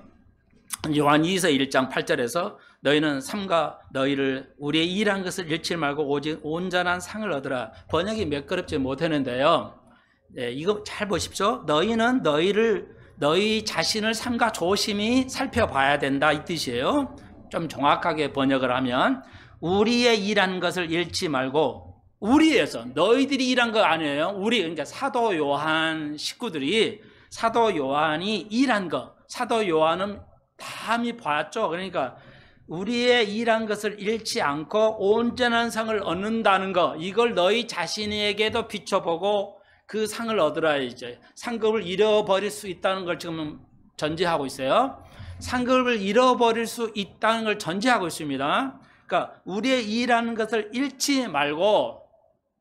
1장 8절에서 너희는 삼가 너희를 우리의 일한 것을 잃지 말고 오직 온전한 상을 얻으라. 번역이 매끄럽지 못했는데요. 이거 잘 보십시오. 너희는 너희 자신을 삼가 조심히 살펴봐야 된다, 이 뜻이에요. 좀 정확하게 번역을 하면 우리의 일한 것을 잃지 말고, 우리에서 너희들이 일한 거 아니에요. 그러니까 사도 요한 식구들이, 사도 요한이 일한 거, 사도 요한은 담이 봤죠. 그러니까 우리의 일한 것을 잃지 않고 온전한 상을 얻는다는 거, 이걸 너희 자신에게도 비춰보고 그 상을 얻으라. 이제 상급을 잃어버릴 수 있다는 걸 지금 전제하고 있어요. 상급을 잃어버릴 수 있다는 걸 전제하고 있습니다. 그러니까 우리의 일하는 것을 잃지 말고,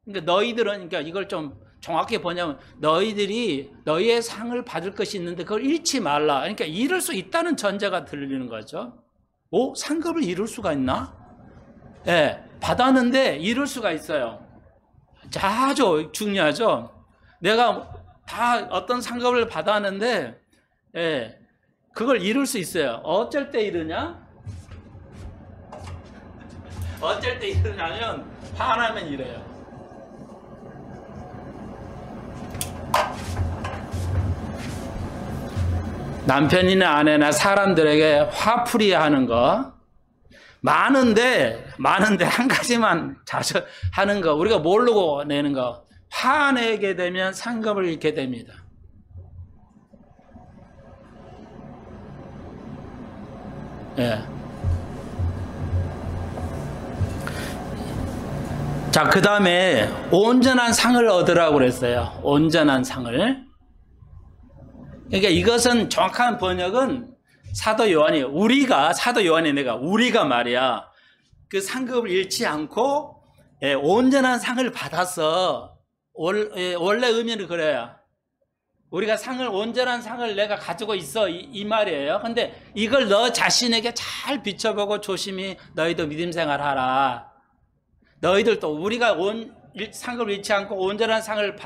그러니까 너희들은, 그러니까 이걸 좀 정확히 보냐면 너희들이 너희의 상을 받을 것이 있는데 그걸 잃지 말라. 그러니까 잃을 수 있다는 전제가 들리는 거죠. 상급을 잃을 수가 있나? 받았는데 잃을 수가 있어요. 아주 중요하죠. 내가 다 어떤 상급을 받았는데 그걸 잃을 수 있어요. 어쩔 때 잃으냐? 어쩔 때 잃으냐면 화나면 잃어요. 남편이나 아내나 사람들에게 화풀이 하는 거 많은데 한 가지만 자주 하는 거, 우리가 모르고 내는 거, 화내게 되면 상급을 잃게 됩니다. 자, 그 다음에 온전한 상을 얻으라고 그랬어요. 온전한 상을. 그러니까 이것은 정확한 번역은 사도 요한이, 우리가 말이야, 그 상급을 잃지 않고 온전한 상을 받았어. 원래 의미는 그래요. 우리가 온전한 상을 내가 가지고 있어, 이 말이에요. 근데 이걸 너 자신에게 잘 비춰보고 조심히 너희도 믿음 생활하라. 너희들도 우리가 상급을 잃지 않고 온전한 상을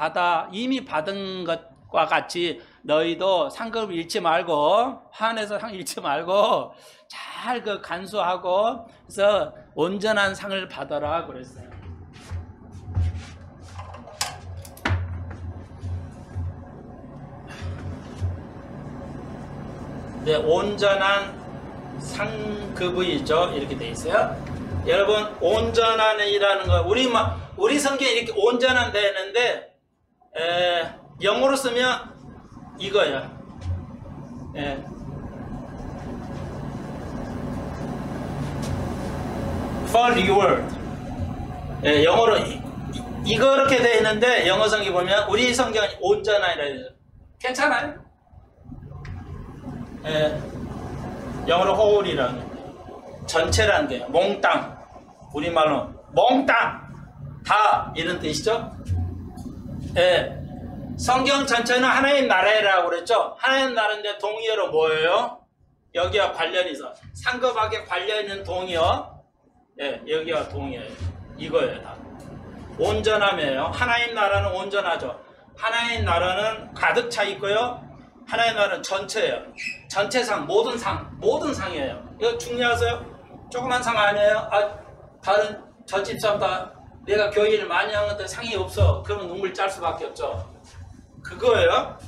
이미 받은 것과 같이 너희도 상급을 잃지 말고, 화내서 상 잃지 말고 잘 간수하고, 그래서 온전한 상을 받아라 그랬어요. 네, 온전한 상급의죠. 이렇게 돼 있어요. 여러분, 온전한이라는 거, 우리 성경에 이렇게 온전한 되는데 영어로 쓰면 이거야. For reward. 영어로 이렇게 되어 있는데 영어 성경 보면 우리 성경은 온전한이라 해요. 괜찮아요? 영어로 whole이라는 거. 전체라는 게 몽땅, 우리말로 몽땅 다 이런 뜻이죠. 성경 전체는 하나님 나라라고 그랬죠. 하나님 나라인데 동의어로 뭐예요? 여기와 관련이 있어. 상급하게 관련 있는 동의어. 여기와 동의어예요. 이거예요. 다 온전함이에요. 하나님 나라는 온전하죠. 하나님 나라는 가득 차 있고요. 하나님 나라는 전체예요. 전체상, 모든 상이에요. 이거 중요하세요? 조그만 상 아니에요? 다른 저 집사보다 내가 교회를 많이 하는데 상이 없어. 그러면 눈물 짤 수밖에 없죠. 그거예요.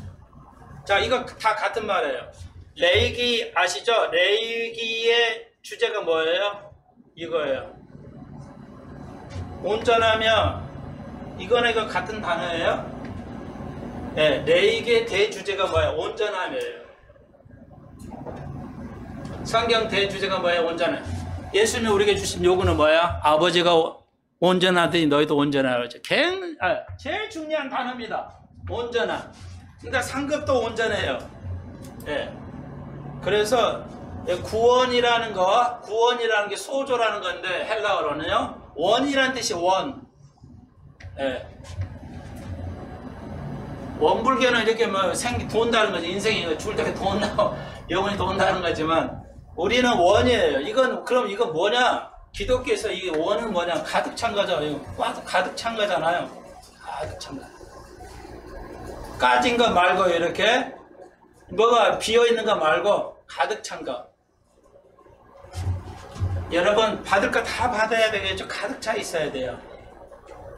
자, 이거 다 같은 말이에요. 레위기 아시죠? 레위기의 주제가 뭐예요? 이거예요. 온전하며, 이거는 이거 같은 단어예요. 네, 레위기의 대주제가 뭐예요? 온전함이에요. 성경 대주제가 뭐예요? 온전함. 예수님이 우리에게 주신 요구는 뭐야? 아버지가 온전하더니 너희도 온전하라. 제일 중요한 단어입니다. 온전함. 그러니까 상급도 온전해요. 예. 그래서 구원이라는 게 소조라는 건데 헬라어로는요. 원이라는 뜻이 원. 예. 원불교는 이렇게 뭐 돈다는 거지. 인생이 죽을 때까지 돈 나고 영원히 돈다는 거지만 우리는 원이에요. 그럼 이건 뭐냐? 기독교에서 이 원은 뭐냐? 가득 찬 거죠. 이거 가득 찬 거잖아요. 가득 찬 거. 까진 거 말고 이렇게 뭐가 비어있는 거 말고 가득 찬 거. 여러분 받을 거 다 받아야 되겠죠. 가득 차 있어야 돼요.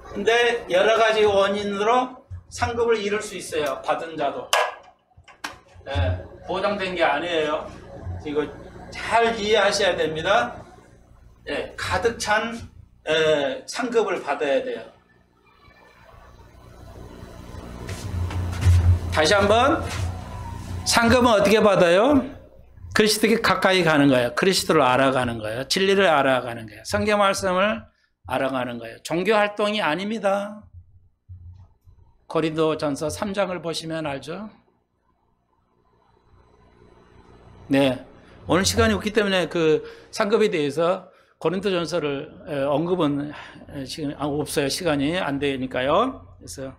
근데 여러 가지 원인으로 상급을 잃을 수 있어요. 받은 자도. 네, 보장된 게 아니에요. 이거 잘 이해하셔야 됩니다. 네, 가득 찬 상급을 받아야 돼요. 다시 한번 상급은 어떻게 받아요? 그리스도께 가까이 가는 거예요. 그리스도를 알아가는 거예요. 진리를 알아가는 거예요. 성경 말씀을 알아가는 거예요. 종교 활동이 아닙니다. 고린도전서 3장을 보시면 알죠? 네, 오늘 시간이 없기 때문에 그 상급에 대해서 고린도전서를 언급은 지금 없어요. 시간이 안 되니까요. 그래서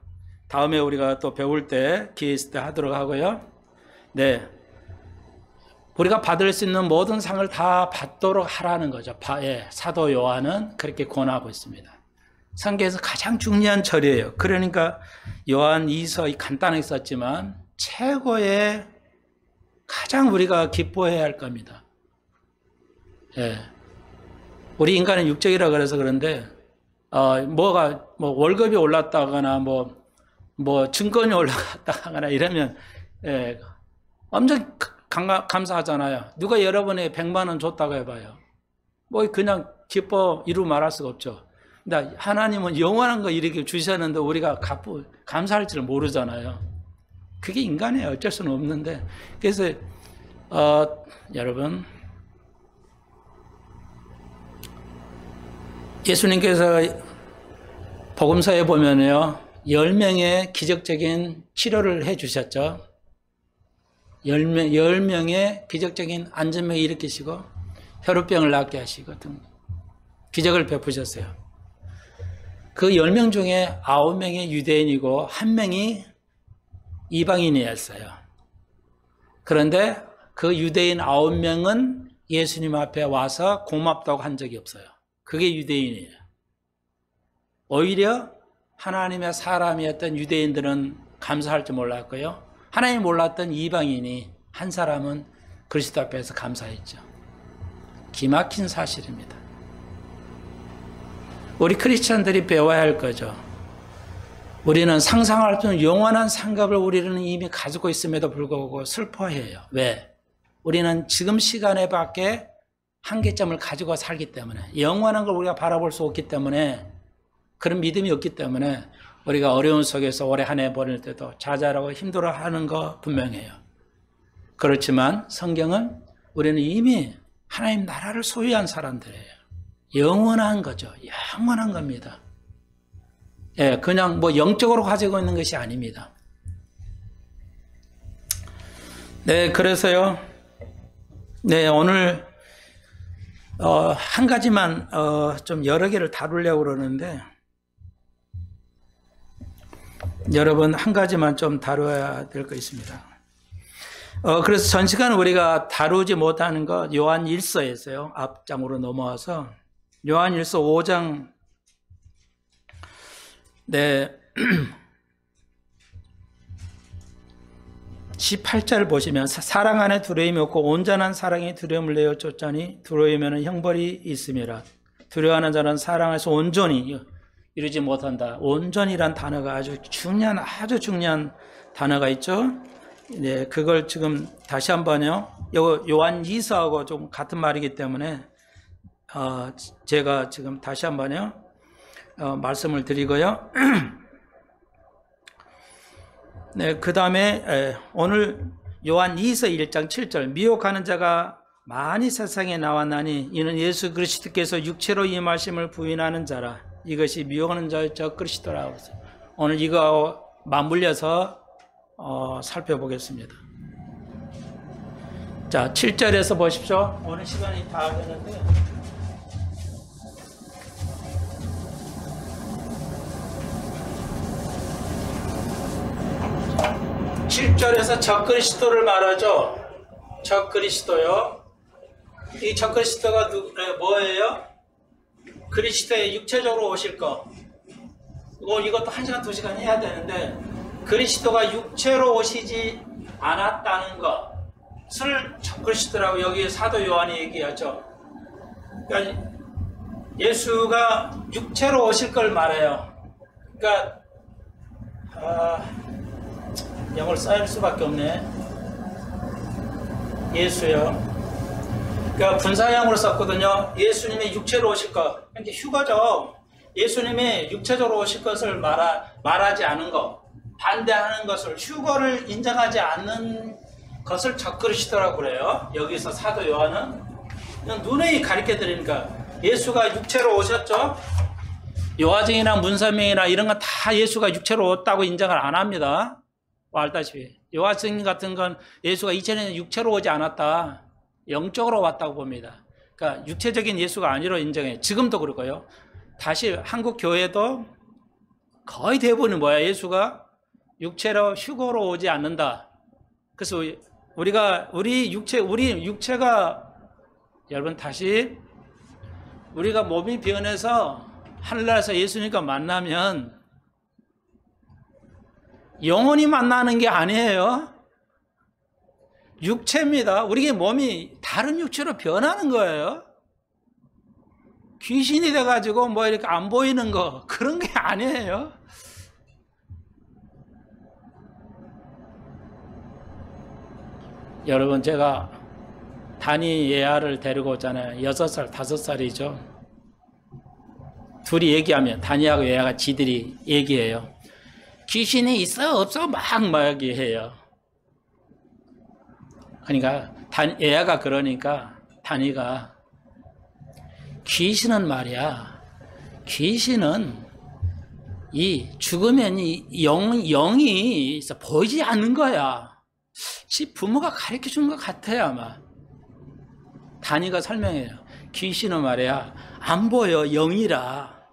다음에 우리가 또 배울 때 기회 있을 때 하도록 하고요. 네, 우리가 받을 수 있는 모든 상을 다 받도록 하라는 거죠. 사도 요한은 그렇게 권하고 있습니다. 성경에서 가장 중요한 절이에요. 그러니까 요한 2서 간단하게 썼지만 최고의 가장 우리가 기뻐해야 할 겁니다. 예. 우리 인간은 육적이라 그래서 그런데 뭐가 월급이 올랐다거나 뭐 증권이 올라갔다거나 이러면 엄청 감사하잖아요. 누가 여러분의 100만 원 줬다고 해봐요. 뭐 그냥 기뻐 이루 말할 수가 없죠. 근데 하나님은 영원한 거 이렇게 주셨는데 우리가 감사할 줄 모르잖아요. 그게 인간이에요. 어쩔 수는 없는데. 그래서 여러분 예수님께서 복음서에 보면요 10명의 기적적인 치료를 해 주셨죠. 10명의 기적적인 안전병을 일으키시고 혈우병을 낫게 하시고 등 기적을 베푸셨어요. 그 10명 중에 9명이 유대인이고 1명이 이방인이었어요. 그런데 그 유대인 9명은 예수님 앞에 와서 고맙다고 한 적이 없어요. 그게 유대인이에요. 오히려 하나님의 사람이었던 유대인들은 감사할 줄 몰랐고요. 하나님 몰랐던 이방인이 한 사람은 그리스도 앞에서 감사했죠. 기막힌 사실입니다. 우리 크리스천들이 배워야 할 거죠. 우리는 상상할 수 없는 영원한 상급을 우리는 이미 가지고 있음에도 불구하고 슬퍼해요. 왜? 우리는 지금 시간에 밖에 한계점을 가지고 살기 때문에 영원한 걸 우리가 바라볼 수 없기 때문에 그런 믿음이 없기 때문에 우리가 어려운 속에서 올해 한 해 보낼 때도 자잘하고 힘들어하는 거 분명해요. 그렇지만 성경은 우리는 이미 하나님 나라를 소유한 사람들이에요. 영원한 거죠. 영원한 겁니다. 예, 그냥 뭐 영적으로 가지고 있는 것이 아닙니다. 네, 그래서요. 네, 오늘 한 가지만 좀 여러 개를 다루려고 그러는데 여러분 한 가지만 좀 다뤄야 될 거 있습니다. 그래서 전 시간 우리가 다루지 못하는 거 요한 1서에서요. 앞장으로 넘어와서 요한 1서 5장 네 18절 보시면 사랑 안에 두려움이 없고 온전한 사랑이 두려움을 내어 쫓자니 두려움에는 형벌이 있음이라. 두려워하는 자는 사랑에서 온전히 이루지 못한다. 온전이란 단어가 아주 중요한 단어가 있죠. 네, 그걸 지금 다시 한번요. 요한 2서하고 좀 같은 말이기 때문에 제가 지금 다시 한번요. 말씀을 드리고요. 네, 그 다음에 오늘 요한 2서 1장 7절 미혹하는 자가 많이 세상에 나왔나니 이는 예수 그리스도께서 육체로 임하심을 부인하는 자라. 이것이 미혹하는 자의 적 그리스도라고 했어요. 오늘 이거 맞물려서 살펴보겠습니다. 자, 7절에서 보십시오. 오늘 시간이 다 되는데 7절에서 적 그리스도를 말하죠. 적 그리스도요. 이 적 그리스도가 뭐예요? 그리스도의 육체적으로 오실 거. 이것도 1시간 2시간 해야 되는데 그리스도가 육체로 오시지 않았다는 것을 적 그리스도라고 여기 사도 요한이 얘기하죠. 그러니까 예수가 육체로 오실 걸 말해요. 그러니까 영어를 써야 수밖에 없네. 예수요. 그러니까 분사형으로 썼거든요. 예수님이 육체로 오실 것. 이게 휴거죠. 예수님이 육체적으로 오실 것을 말하지 않은 것, 반대하는 것을, 휴거를 인정하지 않는 것을 적그리스도라고 그래요. 여기서 사도 요한은 그냥 눈에 가르쳐 드리니까 예수가 육체로 오셨죠. 요하증이나 문서명이나 이런 건 다 예수가 육체로 왔다고 인정을 안 합니다. 알다시피 요하증 같은 건 예수가 2000년 육체로 오지 않았다. 영적으로 왔다고 봅니다. 그러니까 육체적인 예수가 아니로 인정해요. 지금도 그렇고요. 다시 한국 교회도 거의 대부분은 뭐야? 예수가 육체로 휴거로 오지 않는다. 그래서 우리 육체가 여러분 다시 우리가 몸이 변해서 하늘나라에서 예수님과 만나면 영혼이 만나는 게 아니에요. 육체입니다. 우리의 몸이 다른 육체로 변하는 거예요. 귀신이 돼가지고 뭐 이렇게 안 보이는 거 그런 게 아니에요. 여러분 제가 다니 예아를 데리고 오잖아요. 6살, 5살이죠. 둘이 얘기하면 다니하고 예아가 지들이 얘기해요. 귀신이 있어 없어 막 얘기해요. 그러니까 예아가 그러니까 다니가 귀신은 말이야. 귀신은 이 죽으면 영이 있어 보이지 않는 거야. 지 부모가 가르쳐 준 것 같아요 아마. 다니가 설명해요. 귀신은 말이야 안 보여. 영혼이라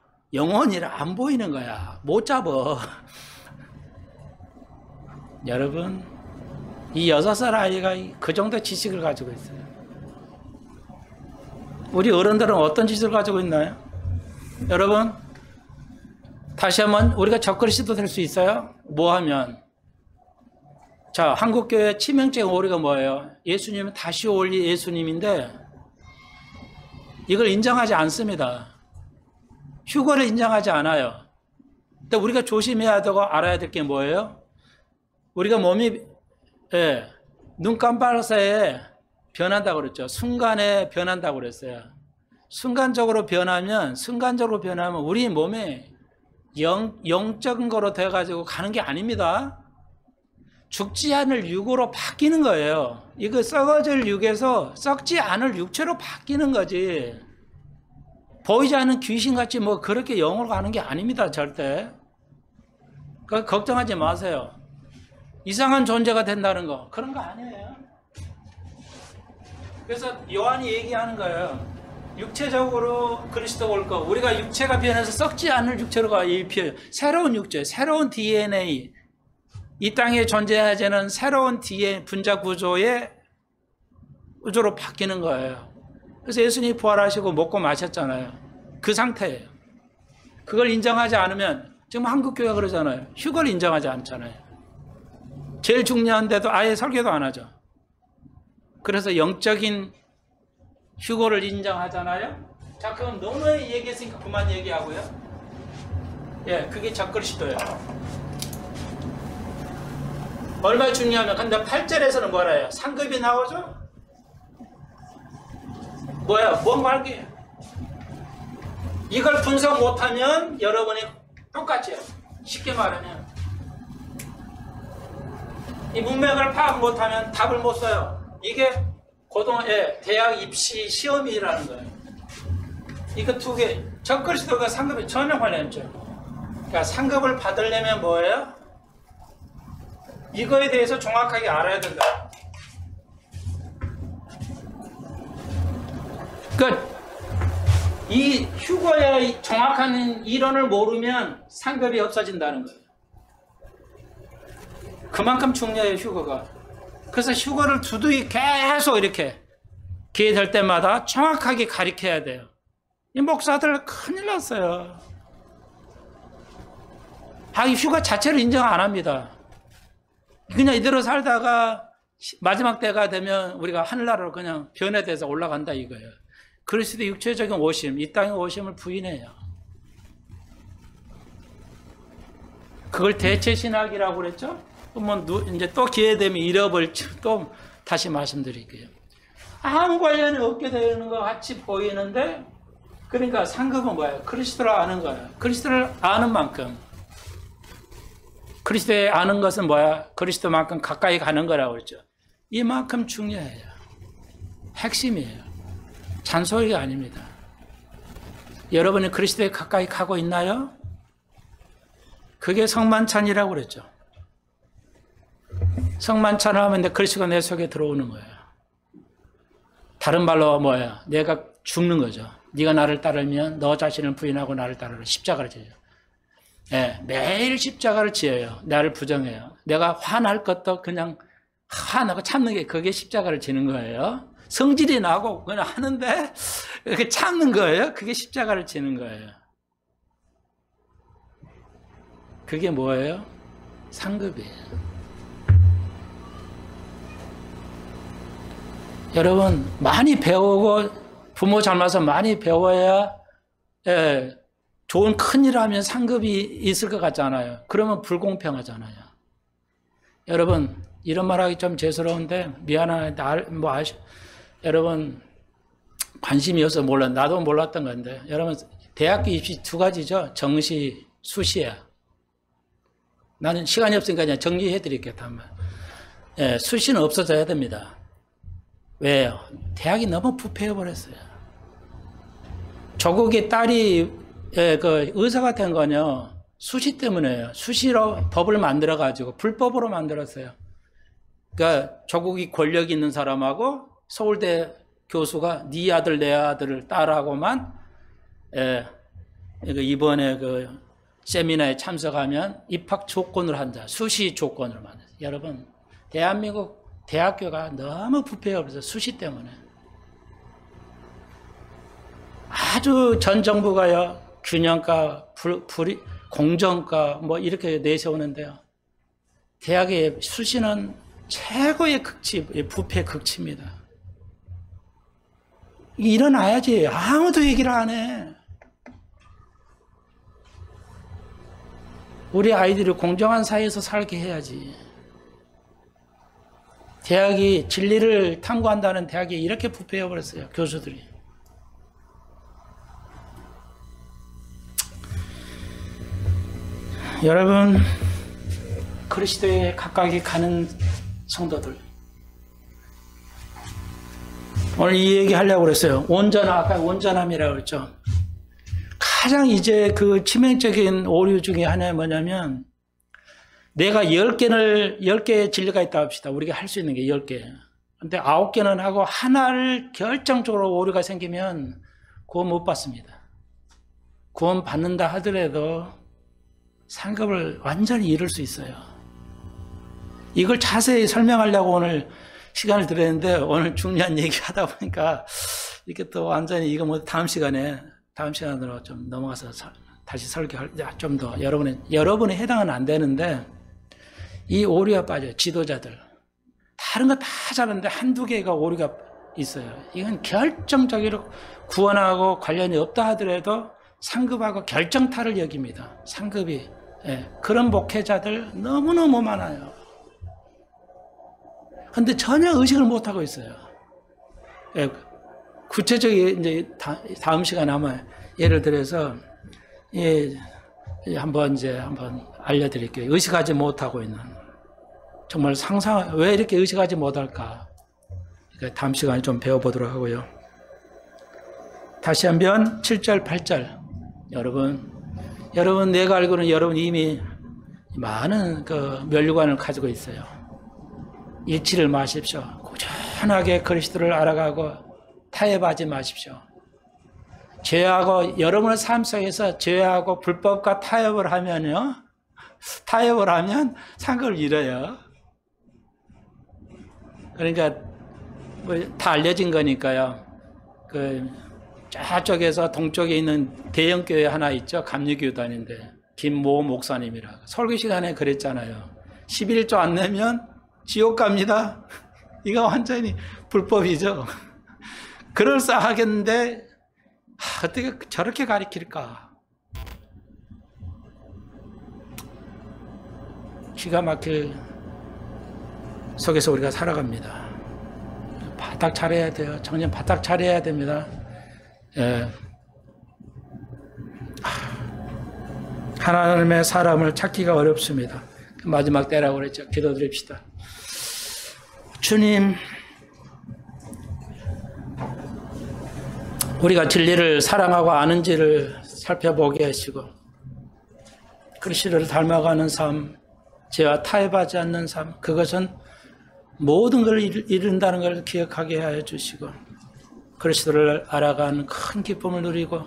안 보이는 거야. 못 잡어. 여러분 이 6살 아이가 그 정도 지식을 가지고 있어요. 우리 어른들은 어떤 지식을 가지고 있나요? 여러분 다시 한번 우리가 적그리스도 될 수 있어요? 뭐 하면? 자, 한국교회 치명적인 오류가 뭐예요? 예수님은 다시 올 예수님인데 이걸 인정하지 않습니다. 휴거를 인정하지 않아요. 근데 우리가 조심해야 되고 알아야 될 게 뭐예요? 우리가 몸이 눈 깜빡 사이에 변한다고 그랬죠. 순간에 변한다고 그랬어요. 순간적으로 변하면 우리 몸에 영적인 거로 돼가지고 가는 게 아닙니다. 죽지 않을 육으로 바뀌는 거예요. 이거 썩어질 육에서 썩지 않을 육체로 바뀌는 거지. 보이지 않는 귀신같이 뭐 그렇게 영으로 가는 게 아닙니다. 절대. 그러니까 걱정하지 마세요. 이상한 존재가 된다는 거 그런 거 아니에요. 그래서 요한이 얘기하는 거예요. 육체적으로 그리스도 올 거. 우리가 육체가 변해서 썩지 않을 육체로 가. 새로운 육체, 새로운 DNA. 이 땅에 존재하자는 새로운 DNA 분자 구조의 구조로 바뀌는 거예요. 그래서 예수님이 부활하시고 먹고 마셨잖아요. 그 상태예요. 그걸 인정하지 않으면 지금 한국교회가 그러잖아요. 휴거를 인정하지 않잖아요. 제일 중요한데도 아예 설교도 안 하죠. 그래서 영적인 휴거를 인정하잖아요. 자, 그럼 너무 얘기했으니까 그만 얘기하고요. 예, 그게 적그리스도예요. 얼마나 중요하면, 근데 8절에서는 뭐라 해요? 상급이 나오죠? 뭐야? 뭔 말이에요? 이걸 분석 못하면 여러분이 똑같죠. 쉽게 말하면 이 문맥을 파악 못하면 답을 못 써요. 이게 대학 입시 시험이라는 거예요. 이거 두 개, 적그리스도가 상급이 전혀 관련없죠. 그러니까 상급을 받으려면 뭐예요? 이거에 대해서 정확하게 알아야 된다. 그러니까 이 휴거의 정확한 이론을 모르면 상급이 없어진다는 거예요. 그만큼 중요해요, 휴거가. 그래서 휴거를 두둑이 계속 이렇게 기회 될 때마다 정확하게 가리켜야 돼요. 이 목사들 큰일 났어요. 이 휴가 자체를 인정 안 합니다. 그냥 이대로 살다가 마지막 때가 되면 우리가 하늘나라로 그냥 변해돼서 올라간다 이거예요. 그리스도의 육체적인 오심, 이 땅의 오심을 부인해요. 그걸 대체신학이라고 그랬죠? 이제 또 기회 되면 잃어버릴지 또 다시 말씀드릴게요. 아무 관련이 없게 되는 것 같이 보이는데, 그러니까 상급은 뭐예요? 그리스도를 아는 거예요. 그리스도를 아는 만큼. 그리스도에 아는 것은 뭐야? 그리스도만큼 가까이 가는 거라고 그랬죠. 이만큼 중요해요. 핵심이에요. 잔소리가 아닙니다. 여러분이 그리스도에 가까이 가고 있나요? 그게 성만찬이라고 그랬죠. 성만찬을 하면 그리스도가 내 속에 들어오는 거예요. 다른 말로 뭐예요? 내가 죽는 거죠. 네가 나를 따르면 너 자신을 부인하고 나를 따르라. 십자가를 지어요. 네, 매일 십자가를 지어요. 나를 부정해요. 내가 화날 것도 그냥 화나고 참는 게 그게 십자가를 지는 거예요. 성질이 나고 그냥 하는데 이렇게 참는 거예요. 그게 십자가를 지는 거예요. 그게 뭐예요? 상급이에요. 여러분 많이 배우고 부모 닮아서 많이 배워야 좋은 큰일 하면 상급이 있을 것 같잖아요. 그러면 불공평하잖아요. 여러분 이런 말하기 좀 죄스러운데 미안한데 여러분 관심이 없어서 몰라. 나도 몰랐던 건데 여러분 대학교 입시 두 가지죠. 정시, 수시야. 나는 시간이 없으니까 그냥 정리해 드릴게요. 수시는 없어져야 됩니다. 왜요? 대학이 너무 부패해 버렸어요. 조국의 딸이 의사가 된 거는요, 수시 때문에요. 수시로 법을 만들어가지고, 불법으로 만들었어요. 그러니까, 조국이 권력 있는 사람하고 서울대 교수가 네 아들, 내 아들을 딸하고만, 이번에 세미나에 참석하면 입학 조건을 한다. 수시 조건을 만들어요. 여러분, 대한민국 대학교가 너무 부패해 버려서 수시 때문에. 아주 전 정부가요, 균형과 공정과 뭐 이렇게 내세우는데요. 대학의 수시는 최고의 극치, 부패 극치입니다. 일어나야지. 아무도 얘기를 안 해. 우리 아이들이 공정한 사회에서 살게 해야지. 대학이 진리를 탐구한다는 대학이 이렇게 부패해 버렸어요. 교수들이. 여러분, 그리스도에 가까이 가는 성도들, 오늘 이 얘기 하려고 그랬어요. 아까 온전함이라고 그랬죠. 가장 이제 그 치명적인 오류 중에 하나가 뭐냐면, 내가 10개의 진리가 있다고 합시다. 우리가 할 수 있는 게 10개. 근데 9개는 하고 하나를 결정적으로 오류가 생기면 구원 못 받습니다. 구원 받는다 하더라도 상급을 완전히 잃을 수 있어요. 이걸 자세히 설명하려고 오늘 시간을 드렸는데, 오늘 중요한 얘기 하다 보니까 이렇게 또 완전히 이거 뭐 다음 시간으로 좀 넘어가서 다시 설교할, 좀 더 여러분의 해당은 안 되는데, 이 오류가 빠져요. 지도자들. 다른 거 다 잘하는데 한두 개가 오류가 있어요. 이건 결정적으로 구원하고 관련이 없다 하더라도 상급하고 결정타를 여깁니다. 상급이. 예, 그런 목회자들 너무너무 많아요. 근데 전혀 의식을 못하고 있어요. 예, 구체적인 이제 다음 시간에 아마 예를 들어서 예, 한번 알려드릴게요. 의식하지 못하고 있는 정말 왜 이렇게 의식하지 못할까? 그러니까 다음 시간에 좀 배워보도록 하고요. 다시 한번 7절, 8절 여러분 내가 알고는 여러분 이미 많은 그 면류관을 가지고 있어요. 잃지를 마십시오. 꾸준하게 그리스도를 알아가고 타협하지 마십시오. 죄하고 여러분의 삶 속에서 죄하고 불법과 타협을 하면 상급을 잃어요. 그러니까 뭐 다 알려진 거니까요. 그 저쪽에서 동쪽에 있는 대형 교회 하나 있죠. 감리교단인데 김모 목사님이라고 설교 시간에 그랬잖아요. 11조 안 내면 지옥 갑니다. 이거 완전히 불법이죠. 그럴싸하겠는데 어떻게 저렇게 가르칠까? 기가 막힐 속에서 우리가 살아갑니다. 바닥 차려야 돼요. 정말 바닥 차려야 됩니다. 예. 하나님의 사람을 찾기가 어렵습니다. 마지막 때라고 그랬죠. 기도드립시다. 주님, 우리가 진리를 사랑하고 아는지를 살펴보게 하시고 그리스도를 닮아가는 삶, 죄와 타협하지 않는 삶, 그것은 모든 걸 이룬다는 걸 기억하게 하여 주시고 그리스도를 알아가는 큰 기쁨을 누리고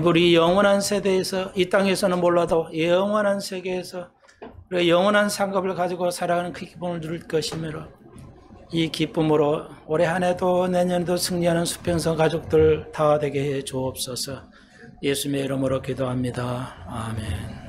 우리 영원한 세대에서 이 땅에서는 몰라도 영원한 세계에서 우리가 영원한 상급을 가지고 살아가는 그 기쁨을 누릴 것이므로 이 기쁨으로 올해 한 해도 내년에도 승리하는 수평성 가족들 다 되게 해 주옵소서. 예수님의 이름으로 기도합니다. 아멘.